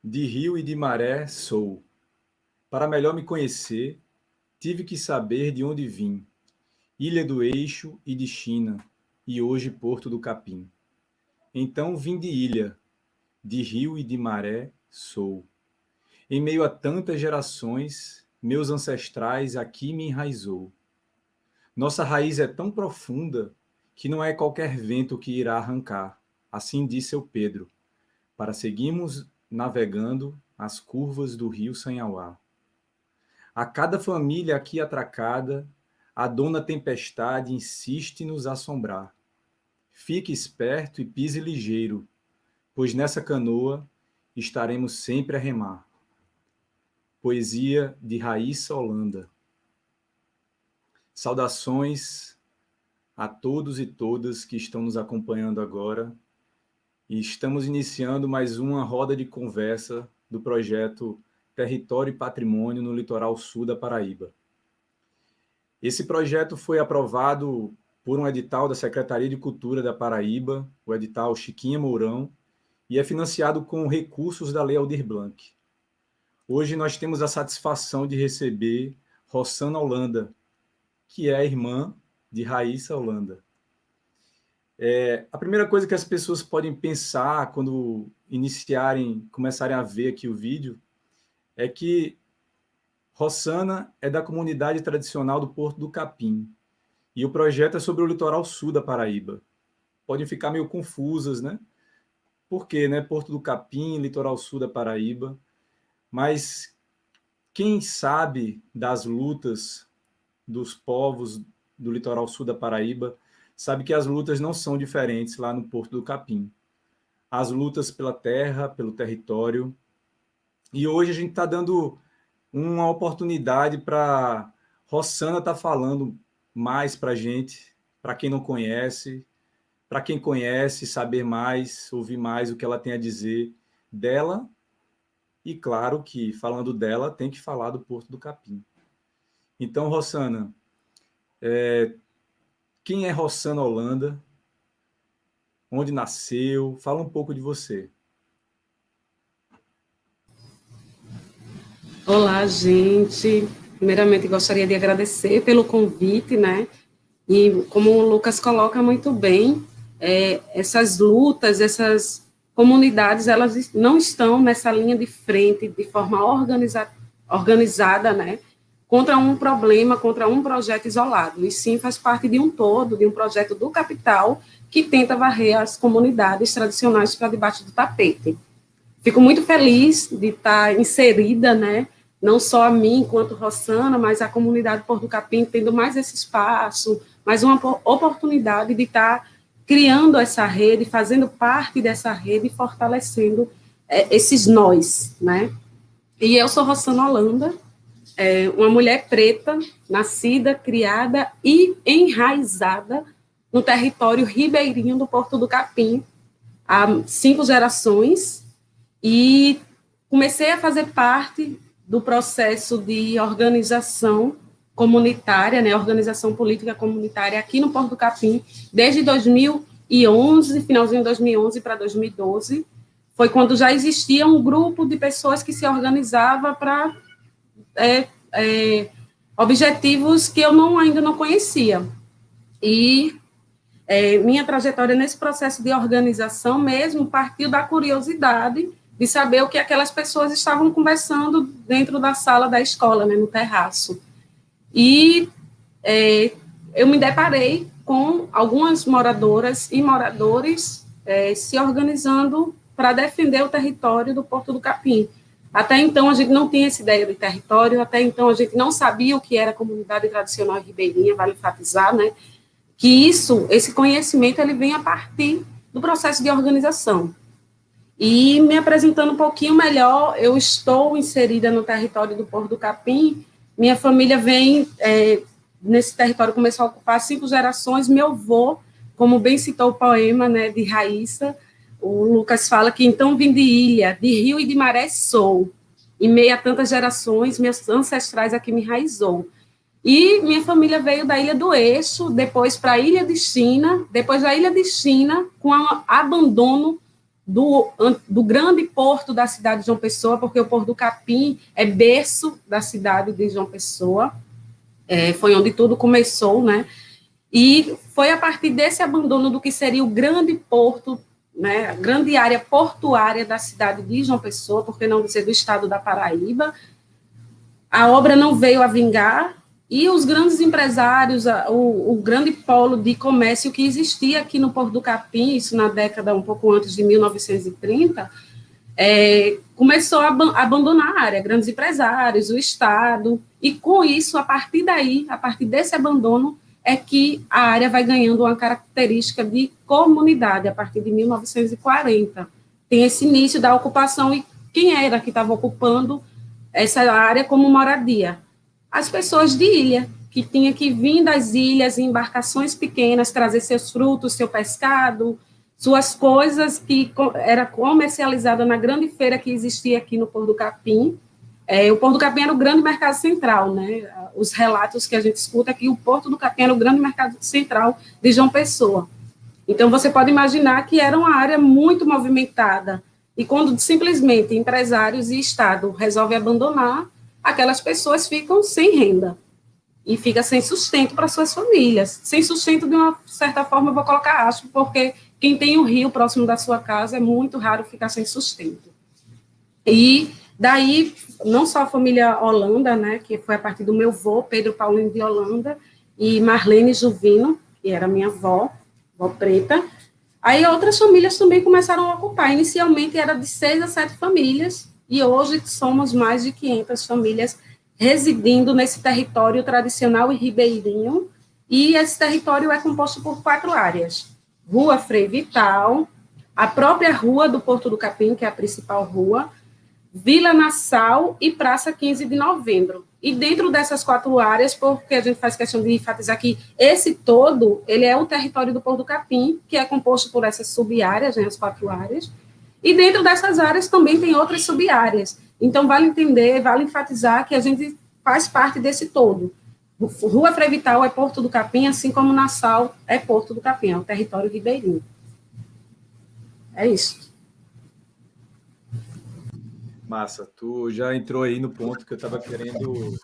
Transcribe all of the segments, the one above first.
De rio e de maré sou. Para melhor me conhecer, tive que saber de onde vim. Ilha do Eixo e de China, e hoje Porto do Capim. Então vim de ilha, de rio e de maré sou. Em meio a tantas gerações, meus ancestrais aqui me enraizou. Nossa raiz é tão profunda que não é qualquer vento que irá arrancar, assim disse seu Pedro, para seguirmos navegando as curvas do rio Sanhauá. A cada família aqui atracada, a dona tempestade insiste em nos assombrar. Fique esperto e pise ligeiro, pois nessa canoa estaremos sempre a remar. Poesia de Raíssa Holanda. Saudações a todos e todas que estão nos acompanhando agora. E estamos iniciando mais uma roda de conversa do projeto Território e Patrimônio no Litoral Sul da Paraíba. Esse projeto foi aprovado por um edital da Secretaria de Cultura da Paraíba, o edital Chiquinha Mourão, e é financiado com recursos da Lei Aldir Blanc. Hoje nós temos a satisfação de receber Rossana Holanda, que é a irmã de Raíssa Holanda. A primeira coisa que as pessoas podem pensar quando começarem a ver aqui o vídeo, é que Rossana é da comunidade tradicional do Porto do Capim, e o projeto é sobre o litoral sul da Paraíba. Podem ficar meio confusas, né? Por quê, né? Porto do Capim, litoral sul da Paraíba. Mas quem sabe das lutas dos povos do litoral sul da Paraíba sabe que as lutas não são diferentes lá no Porto do Capim. As lutas pela terra, pelo território. E hoje a gente está dando uma oportunidade para Rossana estar falando mais para a gente, para quem não conhece, para quem conhece, saber mais, ouvir mais o que ela tem a dizer dela. E claro que, falando dela, tem que falar do Porto do Capim. Então, Rossana, quem é Rossana Holanda? Onde nasceu? Fala um pouco de você. Olá, gente. Primeiramente, gostaria de agradecer pelo convite, né? E como o Lucas coloca muito bem, essas lutas, essas comunidades, elas não estão nessa linha de frente de forma organizada, né? Contra um problema, contra um projeto isolado, e sim faz parte de um todo, de um projeto do capital que tenta varrer as comunidades tradicionais para debaixo do tapete. Fico muito feliz de estar inserida, né, não só a mim, enquanto Rossana, mas a comunidade Porto do Capim, tendo mais esse espaço, mais uma oportunidade de estar criando essa rede, fazendo parte dessa rede e fortalecendo esses nós, né? E eu sou Rossana Holanda, uma mulher preta, nascida, criada e enraizada no território ribeirinho do Porto do Capim, há 5 gerações, e comecei a fazer parte do processo de organização comunitária, né, organização política comunitária aqui no Porto do Capim, desde 2011, finalzinho de 2011 para 2012, foi quando já existia um grupo de pessoas que se organizava para objetivos que eu ainda não conhecia. E minha trajetória nesse processo de organização mesmo partiu da curiosidade de saber o que aquelas pessoas estavam conversando dentro da sala da escola, né, no terraço. E eu me deparei com algumas moradoras e moradores se organizando para defender o território do Porto do Capim. Até então, a gente não tinha essa ideia de território, até então, a gente não sabia o que era comunidade tradicional ribeirinha, vale enfatizar, né? Que esse conhecimento, ele vem a partir do processo de organização. E me apresentando um pouquinho melhor, eu estou inserida no território do Porto do Capim, minha família vem, nesse território, começou a ocupar 5 gerações, meu avô, como bem citou o poema, né, de Raíssa, o Lucas fala que então vim de ilha, de rio e de maré sou, em meio a tantas gerações, meus ancestrais aqui me enraizou. E minha família veio da Ilha do Eixo, depois para a Ilha de China, depois da Ilha de China, com o abandono do grande porto da cidade de João Pessoa, porque o Porto do Capim é berço da cidade de João Pessoa, foi onde tudo começou, né? E foi a partir desse abandono do que seria o grande porto, né, a grande área portuária da cidade de João Pessoa, por que não dizer do estado da Paraíba, a obra não veio a vingar, e os grandes empresários, o grande polo de comércio que existia aqui no Porto do Capim, isso na década um pouco antes de 1930, começou a abandonar a área, grandes empresários, o Estado, e com isso, a partir daí, a partir desse abandono, é que a área vai ganhando uma característica de comunidade, a partir de 1940. Tem esse início da ocupação, e quem era que estava ocupando essa área como moradia? As pessoas de ilha, que tinha que vir das ilhas em embarcações pequenas, trazer seus frutos, seu pescado, suas coisas que era comercializada na grande feira que existia aqui no Porto do Capim. O Porto do Capim era o grande mercado central, né? Os relatos que a gente escuta é que o Porto do Capim era o grande mercado central de João Pessoa. Então, você pode imaginar que era uma área muito movimentada, e quando simplesmente empresários e Estado resolvem abandonar, aquelas pessoas ficam sem renda, e fica sem sustento para suas famílias. Sem sustento, de uma certa forma, eu vou colocar aspas, porque quem tem um rio próximo da sua casa é muito raro ficar sem sustento. E daí, não só a família Holanda, né, que foi a partir do meu avô, Pedro Paulino de Holanda, e Marlene Juvino, que era minha avó preta, aí outras famílias também começaram a ocupar. Inicialmente era de 6 a 7 famílias, e hoje somos mais de 500 famílias residindo nesse território tradicional e ribeirinho, e esse território é composto por 4 áreas: Rua Frei Vital, a própria Rua do Porto do Capim, que é a principal rua, Vila Nassau e Praça 15 de Novembro. E dentro dessas 4 áreas, porque a gente faz questão de enfatizar que esse todo, ele é o território do Porto do Capim, que é composto por essas sub-áreas, né, as 4 áreas, e dentro dessas áreas também tem outras sub-áreas. Então, vale entender, vale enfatizar que a gente faz parte desse todo. Rua Frei Vital é Porto do Capim, assim como Nassau é Porto do Capim, é o território ribeirinho. É isso. Massa, tu já entrou aí no ponto que eu estava querendo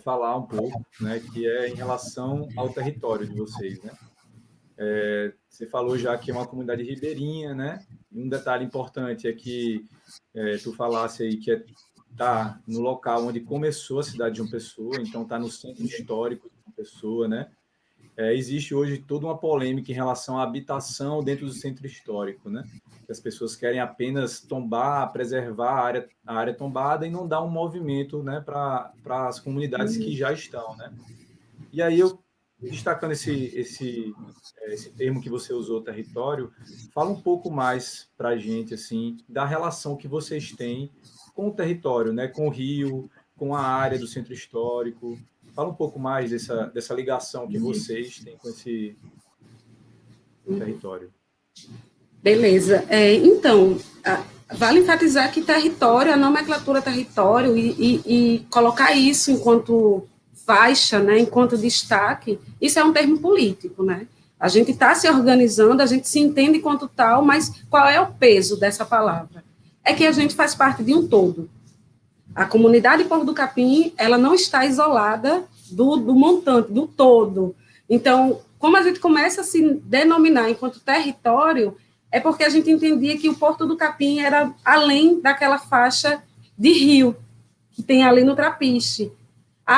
falar um pouco, né, que é em relação ao território de vocês, né? Você falou já que é uma comunidade ribeirinha, né? E um detalhe importante é que tu falasse aí que tá no local onde começou a cidade de João Pessoa, então está no centro histórico de João Pessoa, né? Existe hoje toda uma polêmica em relação à habitação dentro do centro histórico, né? Que as pessoas querem apenas tombar, preservar a área tombada e não dar um movimento, né, para as comunidades que já estão, né? E aí eu, destacando esse termo que você usou, território, fala um pouco mais para a gente, assim, da relação que vocês têm com o território, né, com o rio, com a área do centro histórico. Fala um pouco mais dessa ligação que vocês têm com esse território. Beleza. Então, vale enfatizar que território, a nomenclatura território, e colocar isso enquanto faixa, né, enquanto destaque, isso é um termo político, né? A gente está se organizando, a gente se entende enquanto tal, mas qual é o peso dessa palavra? É que a gente faz parte de um todo. A comunidade Porto do Capim, ela não está isolada do montante, do todo. Então, como a gente começa a se denominar enquanto território, é porque a gente entendia que o Porto do Capim era além daquela faixa de rio que tem ali no Trapiche.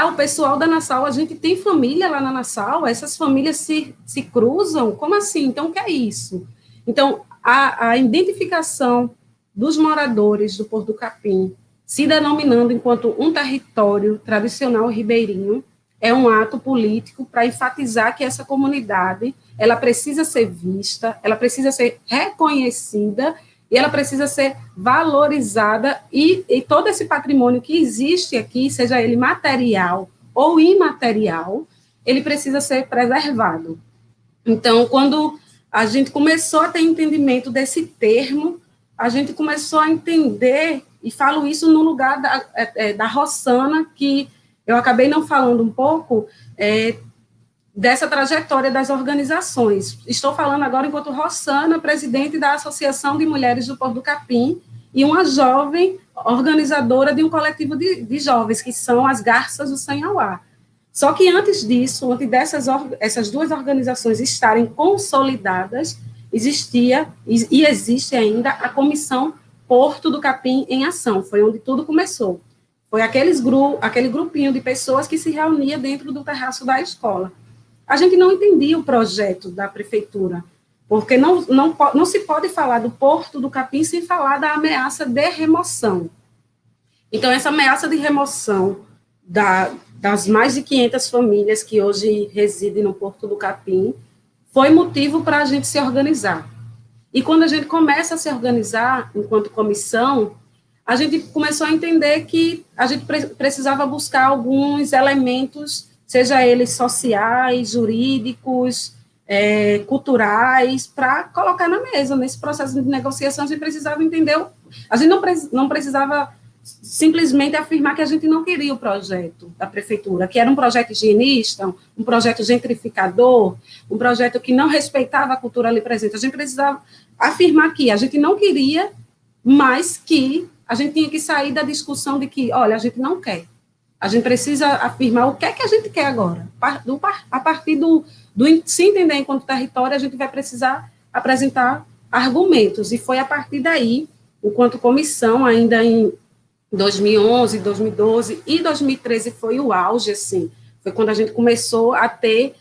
O pessoal da Nassau, a gente tem família lá na Nassau, essas famílias se cruzam? Como assim? Então, o que é isso? Então, a identificação dos moradores do Porto do Capim se denominando enquanto um território tradicional ribeirinho é um ato político para enfatizar que essa comunidade ela precisa ser vista, ela precisa ser reconhecida e ela precisa ser valorizada, e todo esse patrimônio que existe aqui, seja ele material ou imaterial, ele precisa ser preservado. Então, quando a gente começou a ter entendimento desse termo, a gente começou a entender, e falo isso no lugar da Rossana, que eu acabei não falando um pouco, dessa trajetória das organizações. Estou falando agora enquanto Rossana, presidente da Associação de Mulheres do Porto do Capim, e uma jovem organizadora de um coletivo de jovens, que são as Garças do Sanhauá. Só que antes disso, antes essas duas organizações estarem consolidadas, existia e existe ainda a Comissão Porto do Capim em Ação, foi onde tudo começou. Foi aquele grupinho de pessoas que se reunia dentro do terraço da escola. A gente não entendia o projeto da prefeitura, porque não se pode falar do Porto do Capim sem falar da ameaça de remoção. Então, essa ameaça de remoção das mais de 500 famílias que hoje residem no Porto do Capim foi motivo para a gente se organizar. E quando a gente começa a se organizar enquanto comissão, a gente começou a entender que a gente precisava buscar alguns elementos, seja eles sociais, jurídicos, culturais, para colocar na mesa. Nesse processo de negociação, a gente precisava entender, a gente não precisava simplesmente afirmar que a gente não queria o projeto da prefeitura, que era um projeto higienista, um projeto gentrificador, um projeto que não respeitava a cultura ali presente. A gente precisava afirmar que a gente não queria, mas que a gente tinha que sair da discussão de que, olha, a gente não quer. A gente precisa afirmar o que é que a gente quer agora. A partir do se entender enquanto território, a gente vai precisar apresentar argumentos. E foi a partir daí, enquanto comissão, ainda em 2011, 2012 e 2013 foi o auge, assim, foi quando a gente começou a ter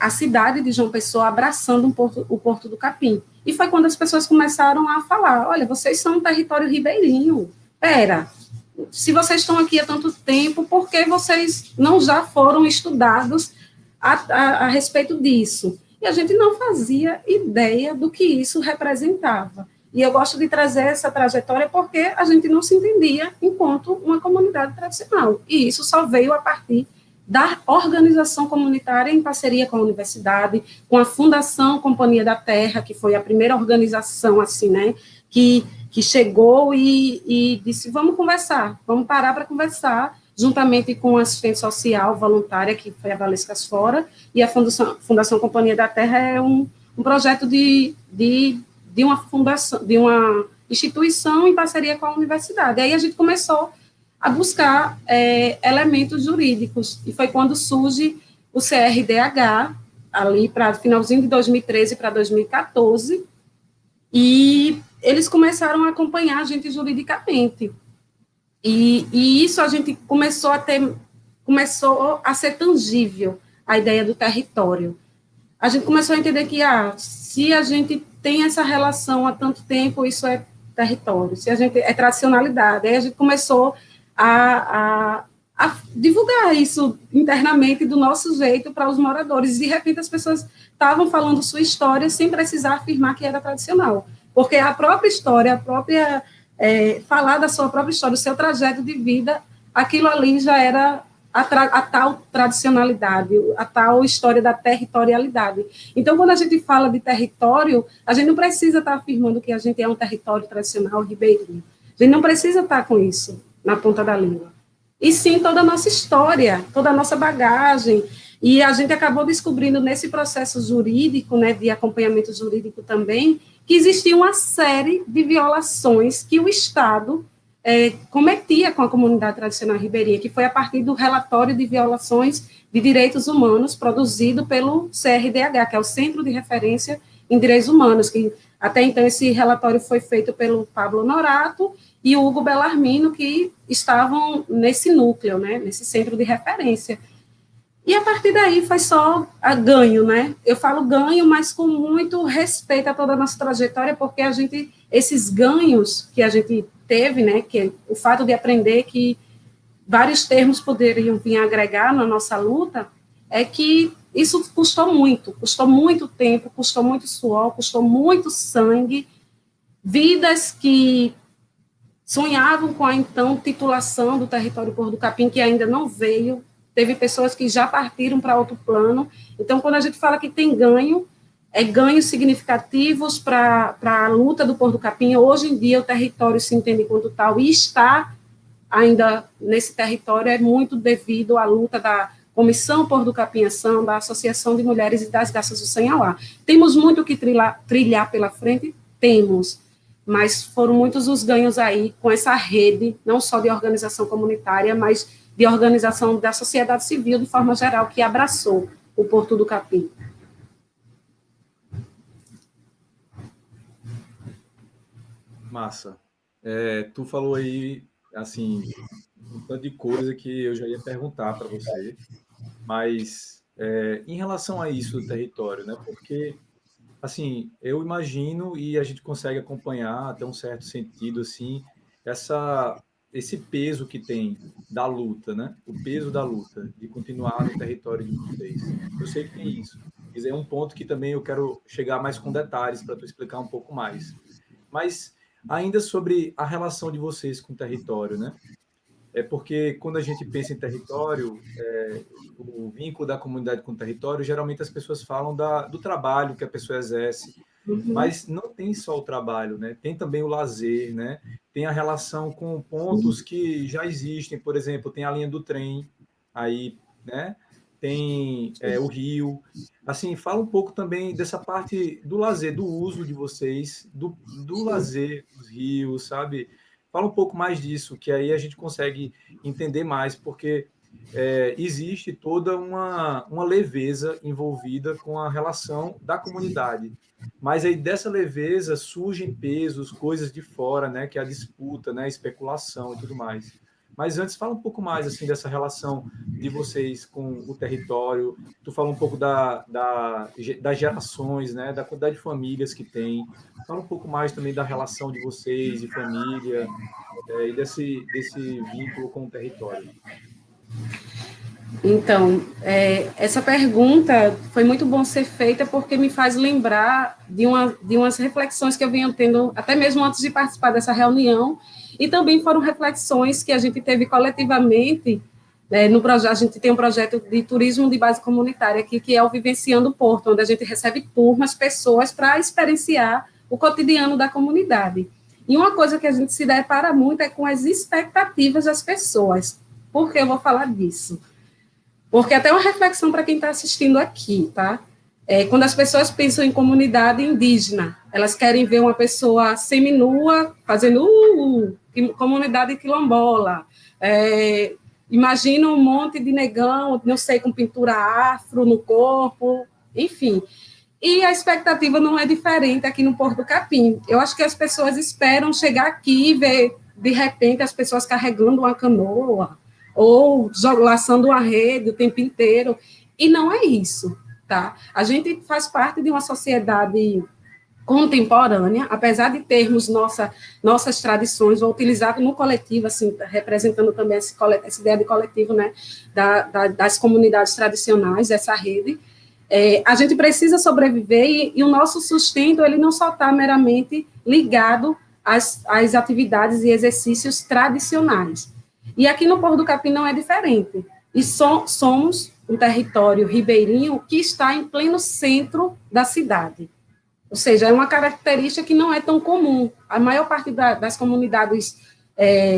a cidade de João Pessoa abraçando o Porto do Capim. E foi quando as pessoas começaram a falar, olha, vocês são um território ribeirinho, se vocês estão aqui há tanto tempo, por que vocês não já foram estudados a respeito disso? E a gente não fazia ideia do que isso representava. E eu gosto de trazer essa trajetória porque a gente não se entendia enquanto uma comunidade tradicional. E isso só veio a partir da organização comunitária em parceria com a universidade, com a Fundação Companhia da Terra, que foi a primeira organização, assim, né, que chegou e disse, vamos conversar, vamos parar para conversar, juntamente com a assistente social voluntária, que foi a Valescas Fora, e a Fundação Companhia da Terra é um projeto de uma fundação, de uma instituição em parceria com a universidade. Aí a gente começou a buscar elementos jurídicos, e foi quando surge o CRDH, ali para finalzinho de 2013 para 2014, e eles começaram a acompanhar a gente juridicamente. E isso a gente começou a ser tangível, a ideia do território. A gente começou a entender que, se a gente tem essa relação há tanto tempo, isso é território, se a gente é tradicionalidade. Aí a gente começou a divulgar isso internamente do nosso jeito para os moradores, e de repente as pessoas estavam falando sua história sem precisar afirmar que era tradicional, porque a própria história, falar da sua própria história, o seu trajeto de vida, aquilo ali já era a tal tradicionalidade, a tal história da territorialidade. Então, quando a gente fala de território, a gente não precisa estar afirmando que a gente é um território tradicional ribeirinho. A gente não precisa estar com isso na ponta da língua. E sim toda a nossa história, toda a nossa bagagem. E a gente acabou descobrindo nesse processo jurídico, né, de acompanhamento jurídico também, que existia uma série de violações que o Estado cometia com a comunidade tradicional ribeirinha, que foi a partir do relatório de violações de direitos humanos produzido pelo CRDH, que é o Centro de Referência em Direitos Humanos, que até então esse relatório foi feito pelo Pablo Norato e o Hugo Bellarmino, que estavam nesse núcleo, né, nesse centro de referência. E a partir daí foi só ganho, né? Eu falo ganho, mas com muito respeito a toda a nossa trajetória, porque esses ganhos que a gente teve, né, que o fato de aprender que vários termos poderiam vir a agregar na nossa luta, é que isso custou muito tempo, custou muito suor, custou muito sangue, vidas que sonhavam com a então titulação do território Porto do Capim, que ainda não veio. Teve pessoas que já partiram para outro plano. Então, quando a gente fala que tem ganhos significativos para a luta do Porto do Capim. Hoje em dia, o território se entende quanto tal, e está ainda nesse território é muito devido à luta Comissão Porto do Capim é Samba, a Associação de Mulheres e das Garças do Sanhauá. Temos muito que trilhar pela frente? Temos, mas foram muitos os ganhos aí com essa rede, não só de organização comunitária, mas de organização da sociedade civil, de forma geral, que abraçou o Porto do Capim. Massa. Tu falou aí, assim, um tanto de coisa que eu já ia perguntar para você, mas em relação a isso do território, né? Porque, assim, eu imagino e a gente consegue acompanhar até um certo sentido, assim, esse peso que tem da luta, né? O peso da luta, de continuar no território de vocês. Eu sei que tem isso. Mas é um ponto que também eu quero chegar mais com detalhes para tu explicar um pouco mais. Mas ainda sobre a relação de vocês com o território, né? É porque quando a gente pensa em território, o vínculo da comunidade com o território, geralmente as pessoas falam do trabalho que a pessoa exerce, mas não tem só o trabalho, né? Tem também o lazer, né? Tem a relação com pontos que já existem, por exemplo, tem a linha do trem, aí, né? Tem o rio. Assim, fala um pouco também dessa parte do lazer, do uso de vocês, do lazer dos rios, sabe? Fala um pouco mais disso, que aí a gente consegue entender mais, porque existe toda uma leveza envolvida com a relação da comunidade. Mas aí dessa leveza surgem pesos, coisas de fora, né, que é a disputa, né, a especulação e tudo mais. Mas antes, fala um pouco mais assim dessa relação de vocês com o território. Tu fala um pouco das gerações, né, da quantidade de famílias que tem. Fala um pouco mais também da relação de vocês, de família, e desse vínculo com o território. Então, essa pergunta foi muito bom ser feita porque me faz lembrar de umas reflexões que eu venho tendo, até mesmo antes de participar dessa reunião, e também foram reflexões que a gente teve coletivamente, no projeto. A gente tem um projeto de turismo de base comunitária aqui, que é o Vivenciando o Porto, onde a gente recebe turmas, pessoas, para experienciar o cotidiano da comunidade. E uma coisa que a gente se depara muito é com as expectativas das pessoas. Por que eu vou falar disso? Porque até uma reflexão para quem está assistindo aqui, tá? Quando as pessoas pensam em comunidade indígena, elas querem ver uma pessoa seminua fazendo comunidade quilombola. Imagina um monte de negão, não sei, com pintura afro no corpo, enfim. E a expectativa não é diferente aqui no Porto do Capim. Eu acho que as pessoas esperam chegar aqui e ver, de repente, as pessoas carregando uma canoa, ou laçando uma rede o tempo inteiro, e não é isso, tá? A gente faz parte de uma sociedade contemporânea, apesar de termos nossas tradições, vou utilizar no coletivo, assim, representando também essa ideia de coletivo, né, das comunidades tradicionais, dessa rede. A gente precisa sobreviver e o nosso sustento, ele não só está meramente ligado às atividades e exercícios tradicionais. E aqui no Porto do Capim não é diferente. E somos um território ribeirinho que está em pleno centro da cidade. Ou seja, é uma característica que não é tão comum. A maior parte das comunidades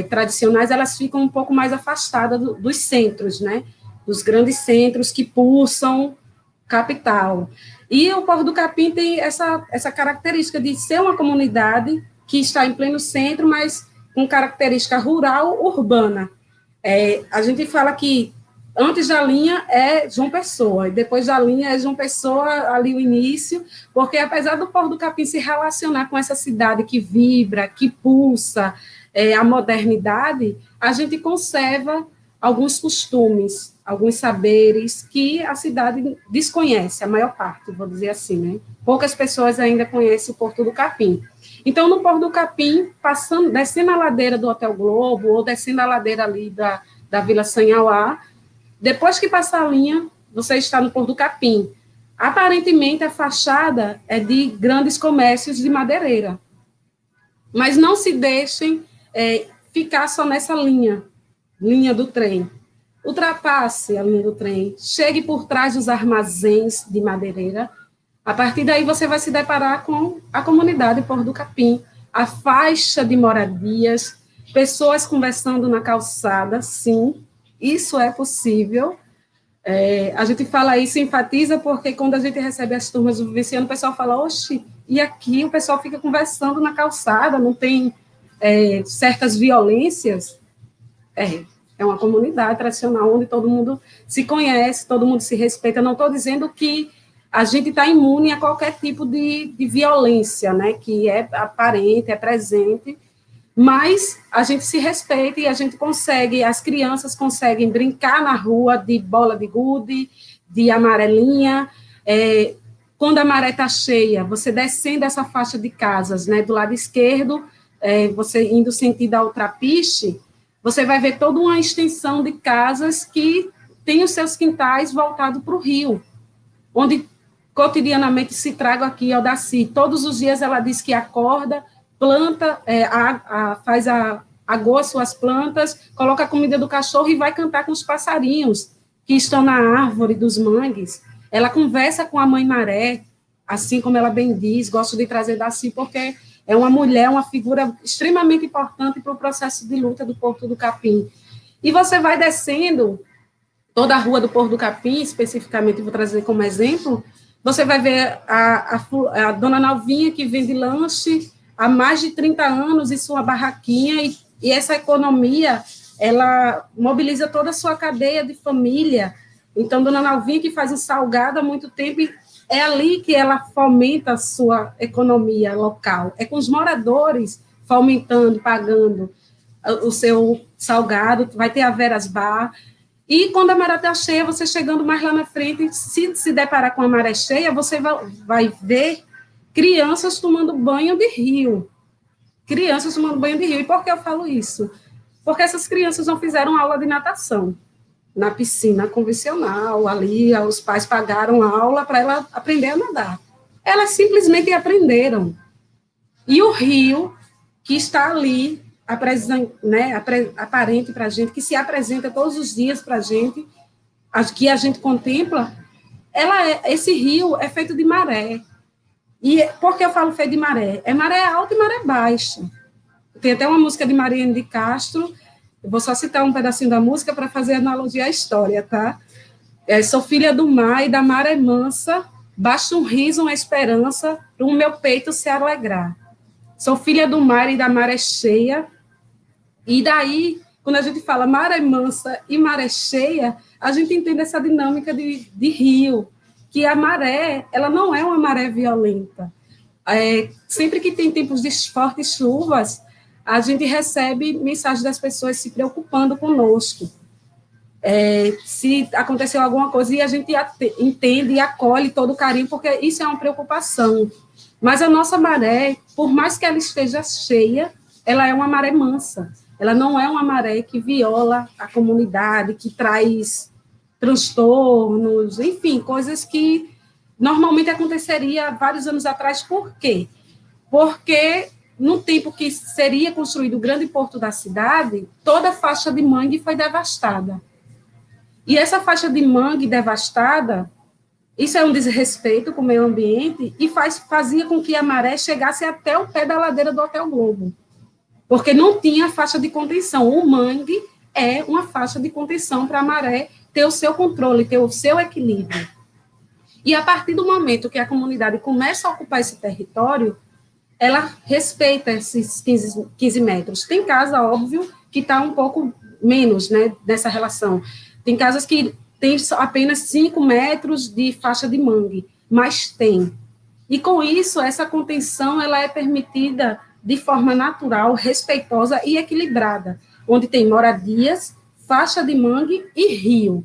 tradicionais, elas ficam um pouco mais afastadas dos centros, né? Dos grandes centros que pulsam capital. E o Porto do Capim tem essa característica de ser uma comunidade que está em pleno centro, mas com característica rural urbana. A gente fala que antes da linha é João Pessoa, e depois da linha é João Pessoa, ali o início, porque apesar do Porto do Capim se relacionar com essa cidade que vibra, que pulsa, a modernidade, a gente conserva alguns costumes, alguns saberes que a cidade desconhece, a maior parte, vou dizer assim, né? Poucas pessoas ainda conhecem o Porto do Capim. Então, no Porto do Capim, descendo a ladeira do Hotel Globo, ou descendo a ladeira ali da Vila Sanhauá, depois que passar a linha, você está no Porto do Capim. Aparentemente, a fachada é de grandes comércios de madeireira. Mas não se deixem ficar só nessa linha do trem. Ultrapasse a linha do trem, chegue por trás dos armazéns de madeireira. A partir daí, você vai se deparar com a comunidade Porto do Capim, a faixa de moradias, pessoas conversando na calçada, sim, isso é possível, A gente fala isso, enfatiza, porque quando a gente recebe as turmas do Vivenciando, o pessoal fala, oxe, e aqui o pessoal fica conversando na calçada, não tem certas violências. É uma comunidade tradicional onde todo mundo se conhece, todo mundo se respeita. Não estou dizendo que a gente está imune a qualquer tipo de violência, né, que é aparente, é presente, mas a gente se respeita e a gente consegue, as crianças conseguem brincar na rua de bola de gude, de amarelinha. Quando a maré está cheia, você descendo essa faixa de casas, né, do lado esquerdo, você indo sentido ao Trapiche, você vai ver toda uma extensão de casas que tem os seus quintais voltados para o rio, onde cotidianamente se traga aqui ao Daci. Todos os dias ela diz que acorda, planta, agoa suas plantas, coloca a comida do cachorro e vai cantar com os passarinhos que estão na árvore dos mangues. Ela conversa com a mãe maré, assim como ela bem diz, gosto de trazer Daci porque é uma mulher, uma figura extremamente importante para o processo de luta do Porto do Capim. E você vai descendo toda a rua do Porto do Capim, especificamente, vou trazer como exemplo, você vai ver a dona Nalvinha, que vende lanche há mais de 30 anos, em sua barraquinha, e essa economia, ela mobiliza toda a sua cadeia de família. Então, dona Nalvinha, que faz um salgado há muito tempo, é ali que ela fomenta a sua economia local. É com os moradores fomentando, pagando o seu salgado, vai ter a Veras Bar. E quando a maré está cheia, você chegando mais lá na frente, se deparar com a maré cheia, você vai ver crianças tomando banho de rio. Crianças tomando banho de rio. E por que eu falo isso? Porque essas crianças não fizeram aula de natação na piscina convencional, ali os pais pagaram aula para ela aprender a nadar. Elas simplesmente aprenderam. E o rio, que está ali, aparente para a gente, que se apresenta todos os dias para a gente, que a gente contempla, esse rio é feito de maré. E por que eu falo feito de maré? É maré alta e maré baixa. Tem até uma música de Mariane de Castro, eu vou só citar um pedacinho da música para fazer analogia à história, tá? Sou filha do mar e da maré mansa, baixa um riso, uma esperança, para o meu peito se alegrar. Sou filha do mar e da maré cheia, e daí, quando a gente fala maré mansa e maré cheia, a gente entende essa dinâmica de rio, que a maré, ela não é uma maré violenta. Sempre que tem tempos de fortes chuvas, a gente recebe mensagens das pessoas se preocupando conosco. Se aconteceu alguma coisa, e a gente entende e acolhe todo o carinho, porque isso é uma preocupação. Mas a nossa maré, por mais que ela esteja cheia, ela é uma maré mansa. Ela não é uma maré que viola a comunidade, que traz transtornos, enfim, coisas que normalmente aconteceria vários anos atrás. Por quê? Porque no tempo que seria construído o grande porto da cidade, toda a faixa de mangue foi devastada. E essa faixa de mangue devastada, isso é um desrespeito com o meio ambiente e fazia com que a maré chegasse até o pé da ladeira do Hotel Globo, porque não tinha faixa de contenção. O mangue é uma faixa de contenção para a maré ter o seu controle, ter o seu equilíbrio. E a partir do momento que a comunidade começa a ocupar esse território, ela respeita esses 15 metros. Tem casa, óbvio, que está um pouco menos, né, dessa relação. Tem casas que tem apenas 5 metros de faixa de mangue, mas tem. E com isso, essa contenção ela é permitida de forma natural, respeitosa e equilibrada, onde tem moradias, faixa de mangue e rio.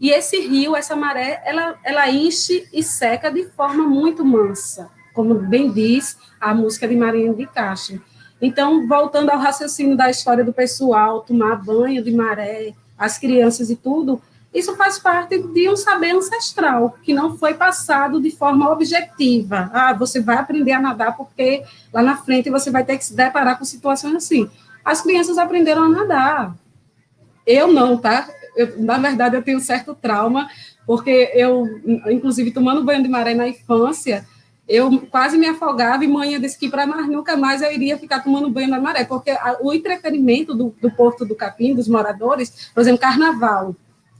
E esse rio, essa maré, ela enche e seca de forma muito mansa, como bem diz a música de Mariane de Castro. Então, voltando ao raciocínio da história do pessoal, tomar banho de maré, as crianças e tudo, isso faz parte de um saber ancestral, que não foi passado de forma objetiva. Você vai aprender a nadar porque lá na frente você vai ter que se deparar com situações assim. As crianças aprenderam a nadar. Eu não, tá? Na verdade, eu tenho um certo trauma, porque eu, inclusive, tomando banho de maré na infância, eu quase me afogava e mãe disse que para mais nunca mais eu iria ficar tomando banho na maré, porque o entretenimento do Porto do Capim, dos moradores, por exemplo, carnaval.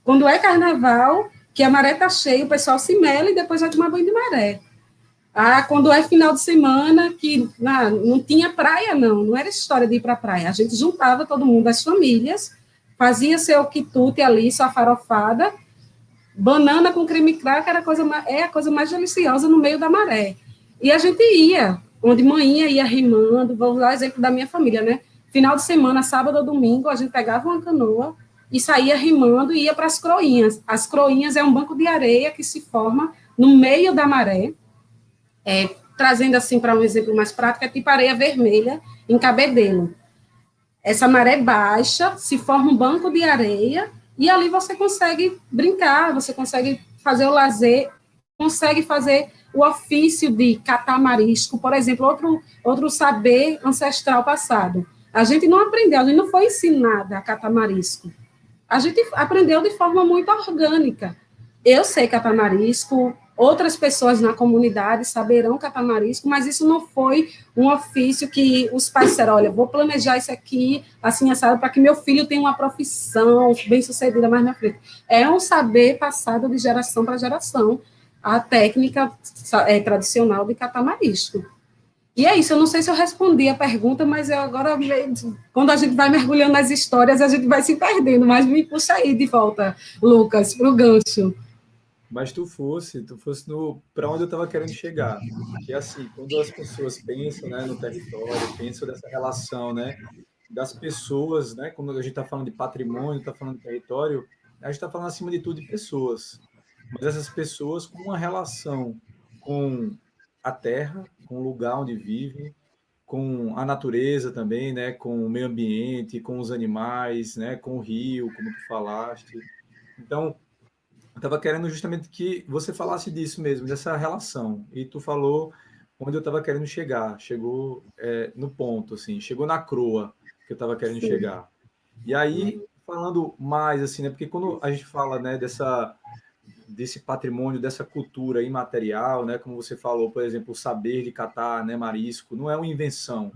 quando é carnaval, que a maré está cheia, o pessoal se mela e depois vai tomar banho de maré. Quando é final de semana, que não tinha praia, não era história de ir para a praia. A gente juntava todo mundo, as famílias, fazia seu quitute ali, sua farofada, banana com creme crack é a coisa mais deliciosa no meio da maré. E a gente ia, onde manhinha ia rimando, vou dar exemplo da minha família, né? Final de semana, sábado ou domingo, a gente pegava uma canoa e saía rimando e ia para as croinhas. As croinhas é um banco de areia que se forma no meio da maré, trazendo assim para um exemplo mais prático, é tipo areia vermelha em Cabedelo. Essa maré baixa, se forma um banco de areia, e ali você consegue brincar, você consegue fazer o lazer, consegue fazer o ofício de catar marisco, por exemplo, outro saber ancestral passado. A gente não aprendeu, a gente não foi ensinada a catar marisco. A gente aprendeu de forma muito orgânica. Eu sei catar marisco, outras pessoas na comunidade saberão catar marisco, mas isso não foi um ofício que os pais disseram, olha, vou planejar isso aqui, assim, assado, para que meu filho tenha uma profissão bem-sucedida mais na frente. É um saber passado de geração para geração, a técnica tradicional de catar marisco. E é isso, eu não sei se eu respondi a pergunta, mas eu agora, quando a gente vai mergulhando nas histórias, a gente vai se perdendo, mas me puxa aí de volta, Lucas, para o gancho. Mas tu fosse para onde eu estava querendo chegar, que é assim, quando as pessoas pensam, né, no território, pensam dessa relação, né, das pessoas, né, quando a gente está falando de patrimônio, está falando de território, a gente está falando acima de tudo de pessoas, mas essas pessoas com uma relação com a terra, com o lugar onde vivem, com a natureza também, né, com o meio ambiente, com os animais, né, com o rio, como tu falaste. Então, eu estava querendo justamente que você falasse disso mesmo, dessa relação. E tu falou onde eu estava querendo chegar. Chegou no ponto, assim, chegou na croa que eu estava querendo chegar. E aí, falando mais, assim, né? Porque quando a gente fala, né, desse patrimônio, dessa cultura imaterial, né? Como você falou, por exemplo, o saber de catar, né, marisco, não é uma invenção,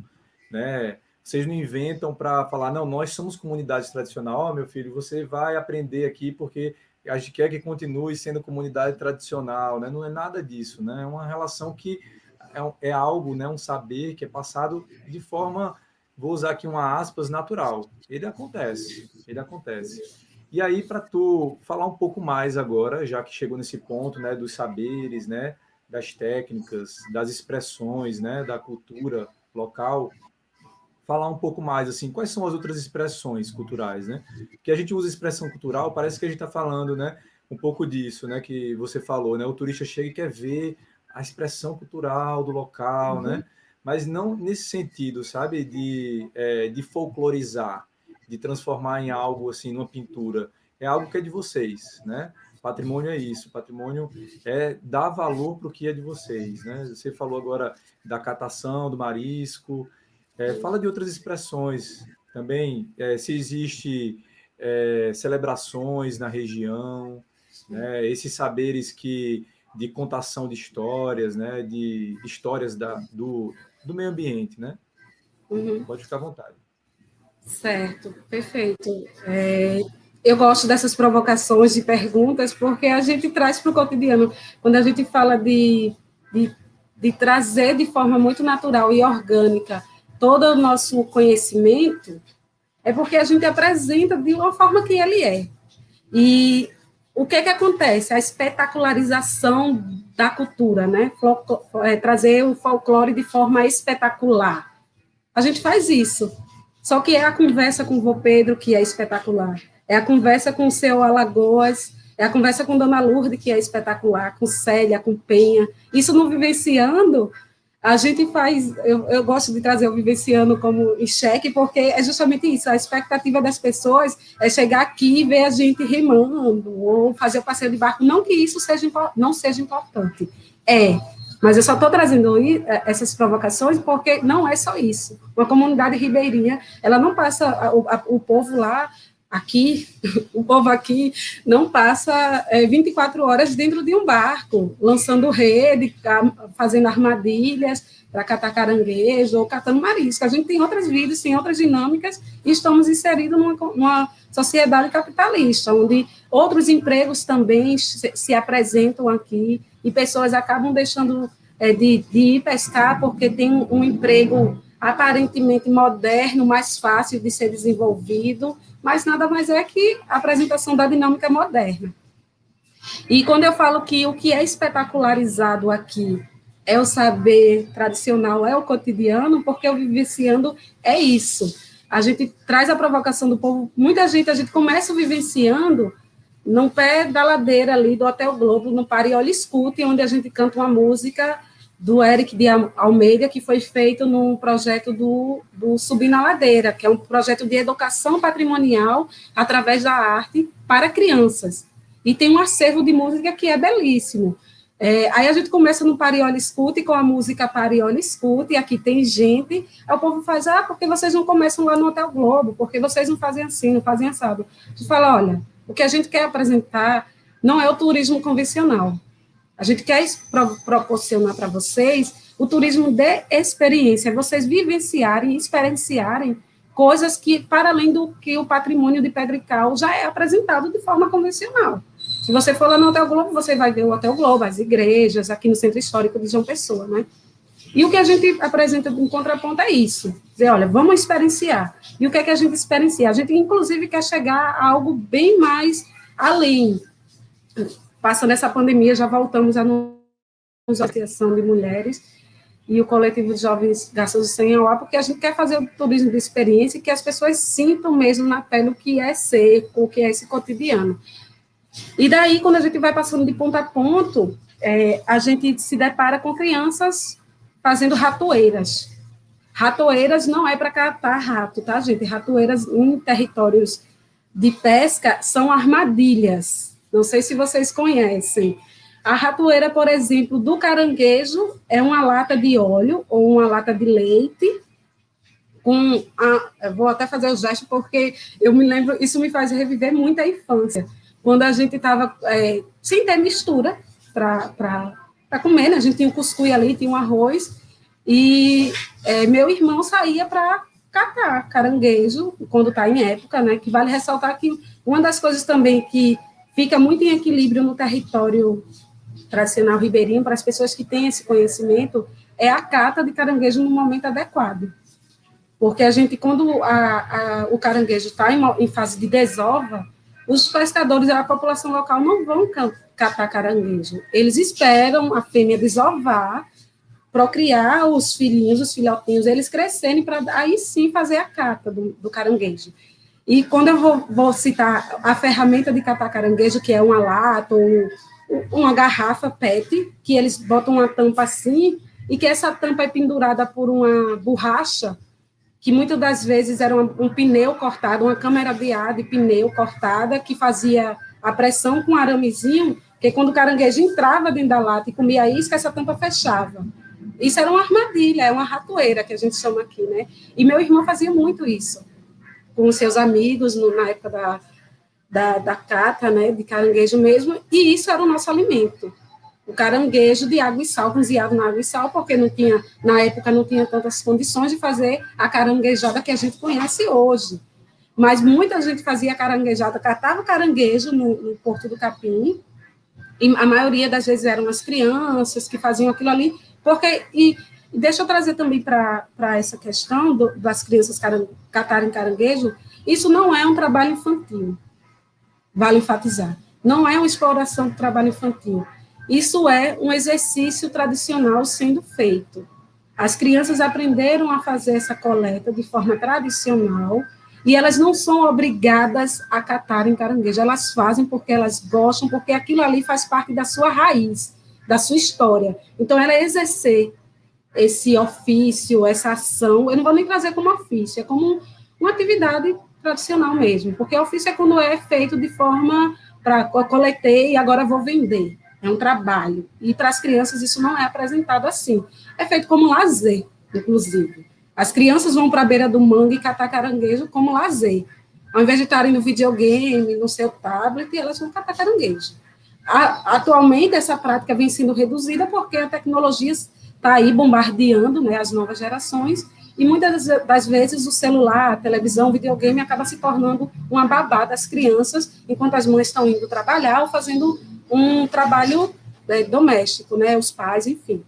né? Vocês não inventam para falar, não, nós somos comunidade tradicional, meu filho, você vai aprender aqui porque a gente quer que continue sendo comunidade tradicional, né? Não é nada disso, né? É uma relação que é algo, né? Um saber que é passado de forma, vou usar aqui uma aspas, natural. Ele acontece. E aí, para tu falar um pouco mais agora, já que chegou nesse ponto, né? Dos saberes, né? Das técnicas, das expressões, né? Da cultura local, falar um pouco mais, assim, quais são as outras expressões culturais, né? Que a gente usa expressão cultural, parece que a gente está falando, né, um pouco disso, né, que você falou, né? O turista chega e quer ver a expressão cultural do local, né? Mas não nesse sentido, sabe, de folclorizar, de transformar em algo, assim, numa pintura. É algo que é de vocês, né? Patrimônio é isso, patrimônio é dar valor para o que é de vocês, né? Você falou agora da catação, do marisco, fala de outras expressões também, se existe celebrações na região, né, esses saberes de contação de histórias, né, de histórias do meio ambiente, né? Pode ficar à vontade. Certo, perfeito. Eu gosto dessas provocações de perguntas, porque a gente traz para o cotidiano. Quando a gente fala de trazer de forma muito natural e orgânica todo o nosso conhecimento, é porque a gente apresenta de uma forma que ele é. E o que acontece? A espetacularização da cultura, né? Trazer o folclore de forma espetacular. A gente faz isso. Só que é a conversa com o vô Pedro que é espetacular. É a conversa com o seu Alagoas, é a conversa com Dona Lourdes que é espetacular, com Célia, com Penha. Isso no Vivenciando, a gente faz, eu gosto de trazer o Vivenciando como em xeque, porque é justamente isso, a expectativa das pessoas é chegar aqui e ver a gente rimando, ou fazer o passeio de barco, não que isso não seja importante, mas eu só estou trazendo essas provocações porque não é só isso. Uma comunidade ribeirinha, ela não passa o povo lá Aqui, o povo aqui não passa 24 horas dentro de um barco, lançando rede, fazendo armadilhas para catar caranguejo ou catando marisco. A gente tem outras vidas, tem outras dinâmicas, e estamos inseridos numa sociedade capitalista, onde outros empregos também se apresentam aqui, e pessoas acabam deixando de ir pescar porque tem um emprego aparentemente moderno, mais fácil de ser desenvolvido, mas nada mais é que a apresentação da dinâmica moderna. E quando eu falo que o que é espetacularizado aqui é o saber tradicional, é o cotidiano, porque o vivenciando é isso. A gente traz a provocação do povo, muita gente, a gente começa vivenciando no pé da ladeira ali do Hotel Globo, no Pare e Olhe Escute, onde a gente canta uma música do Eric de Almeida, que foi feito num projeto do Subir na Ladeira, que é um projeto de educação patrimonial através da arte para crianças. E tem um acervo de música que é belíssimo. Aí a gente começa no Pare e Olhe Escute, com a música Pare e Olhe Escute, e aqui tem gente, aí o povo faz, por que vocês não começam lá no Hotel Globo? Por que vocês não fazem assim, não fazem assado? A gente fala, olha, o que a gente quer apresentar não é o turismo convencional. A gente quer proporcionar para vocês o turismo de experiência, vocês vivenciarem e experienciarem coisas que, para além do que o patrimônio de Pedrical já é apresentado de forma convencional. Se você for lá no Hotel Globo, você vai ver o Hotel Globo, as igrejas, aqui no Centro Histórico de João Pessoa, né? E o que a gente apresenta em contraponto é isso, dizer, olha, vamos experienciar. E o que é que a gente experiencia? A gente, inclusive, quer chegar a algo bem mais além. Passando essa pandemia, já voltamos a associação de mulheres e o coletivo de jovens Garças do Sem ao Ar, porque a gente quer fazer o turismo de experiência e que as pessoas sintam mesmo na pele o que é seco, o que é esse cotidiano. E daí, quando a gente vai passando de ponto a ponto, a gente se depara com crianças fazendo ratoeiras. Ratoeiras não é para catar rato, tá, gente? Ratoeiras em territórios de pesca são armadilhas. Não sei se vocês conhecem. A ratoeira, por exemplo, do caranguejo é uma lata de óleo ou uma lata de leite eu vou até fazer o gesto porque eu me lembro, isso me faz reviver muito a infância, quando a gente estava sem ter mistura para comer, né? A gente tinha um cuscuz ali, tinha um arroz, e meu irmão saía para catar caranguejo, quando está em época, né? Que vale ressaltar que uma das coisas também que fica muito em equilíbrio no território tradicional ribeirinho, para as pessoas que têm esse conhecimento, é a cata de caranguejo no momento adequado. Porque a gente, quando o caranguejo está em fase de desova, os pescadores e a população local não vão catar caranguejo. Eles esperam a fêmea desovar, procriar os filhinhos, os filhotinhos, eles crescerem para aí sim fazer a cata do caranguejo. E quando eu vou citar a ferramenta de catar caranguejo, que é uma lata ou uma garrafa PET, que eles botam uma tampa assim, e que essa tampa é pendurada por uma borracha, que muitas das vezes era um pneu cortado, uma câmara de ar de pneu cortada, que fazia a pressão com aramezinho, que quando o caranguejo entrava dentro da lata e comia a isca, essa tampa fechava. Isso era uma armadilha, é uma ratoeira, que a gente chama aqui, né? E meu irmão fazia muito isso, com os seus amigos, na época da cata, né, de caranguejo mesmo, e isso era o nosso alimento. O caranguejo de água e sal, cozinhado na água e sal, porque na época não tinha tantas condições de fazer a caranguejada que a gente conhece hoje. Mas muita gente fazia caranguejada, catava caranguejo no Porto do Capim, e a maioria das vezes eram as crianças que faziam aquilo ali, porque, e deixa eu trazer também para essa questão das crianças catarem caranguejo, isso não é um trabalho infantil, vale enfatizar, não é uma exploração do trabalho infantil. Isso é um exercício tradicional sendo feito. As crianças aprenderam a fazer essa coleta de forma tradicional e elas não são obrigadas a catarem caranguejo. Elas fazem porque elas gostam, porque aquilo ali faz parte da sua raiz, da sua história. Então, ela exercer esse ofício, essa ação, eu não vou nem trazer como ofício, é como uma atividade tradicional mesmo, porque ofício é quando é feito de forma para coletei e agora vou vender. É um trabalho. E para as crianças isso não é apresentado assim. É feito como lazer, inclusive. As crianças vão para a beira do mangue e catar caranguejo como lazer. Ao invés de estarem no videogame, no seu tablet, elas vão catar caranguejo. Atualmente, essa prática vem sendo reduzida porque a tecnologia está aí bombardeando, né, as novas gerações, e muitas das vezes o celular, a televisão, o videogame acaba se tornando uma babá das crianças, enquanto as mães estão indo trabalhar ou fazendo um trabalho doméstico, né, os pais, enfim.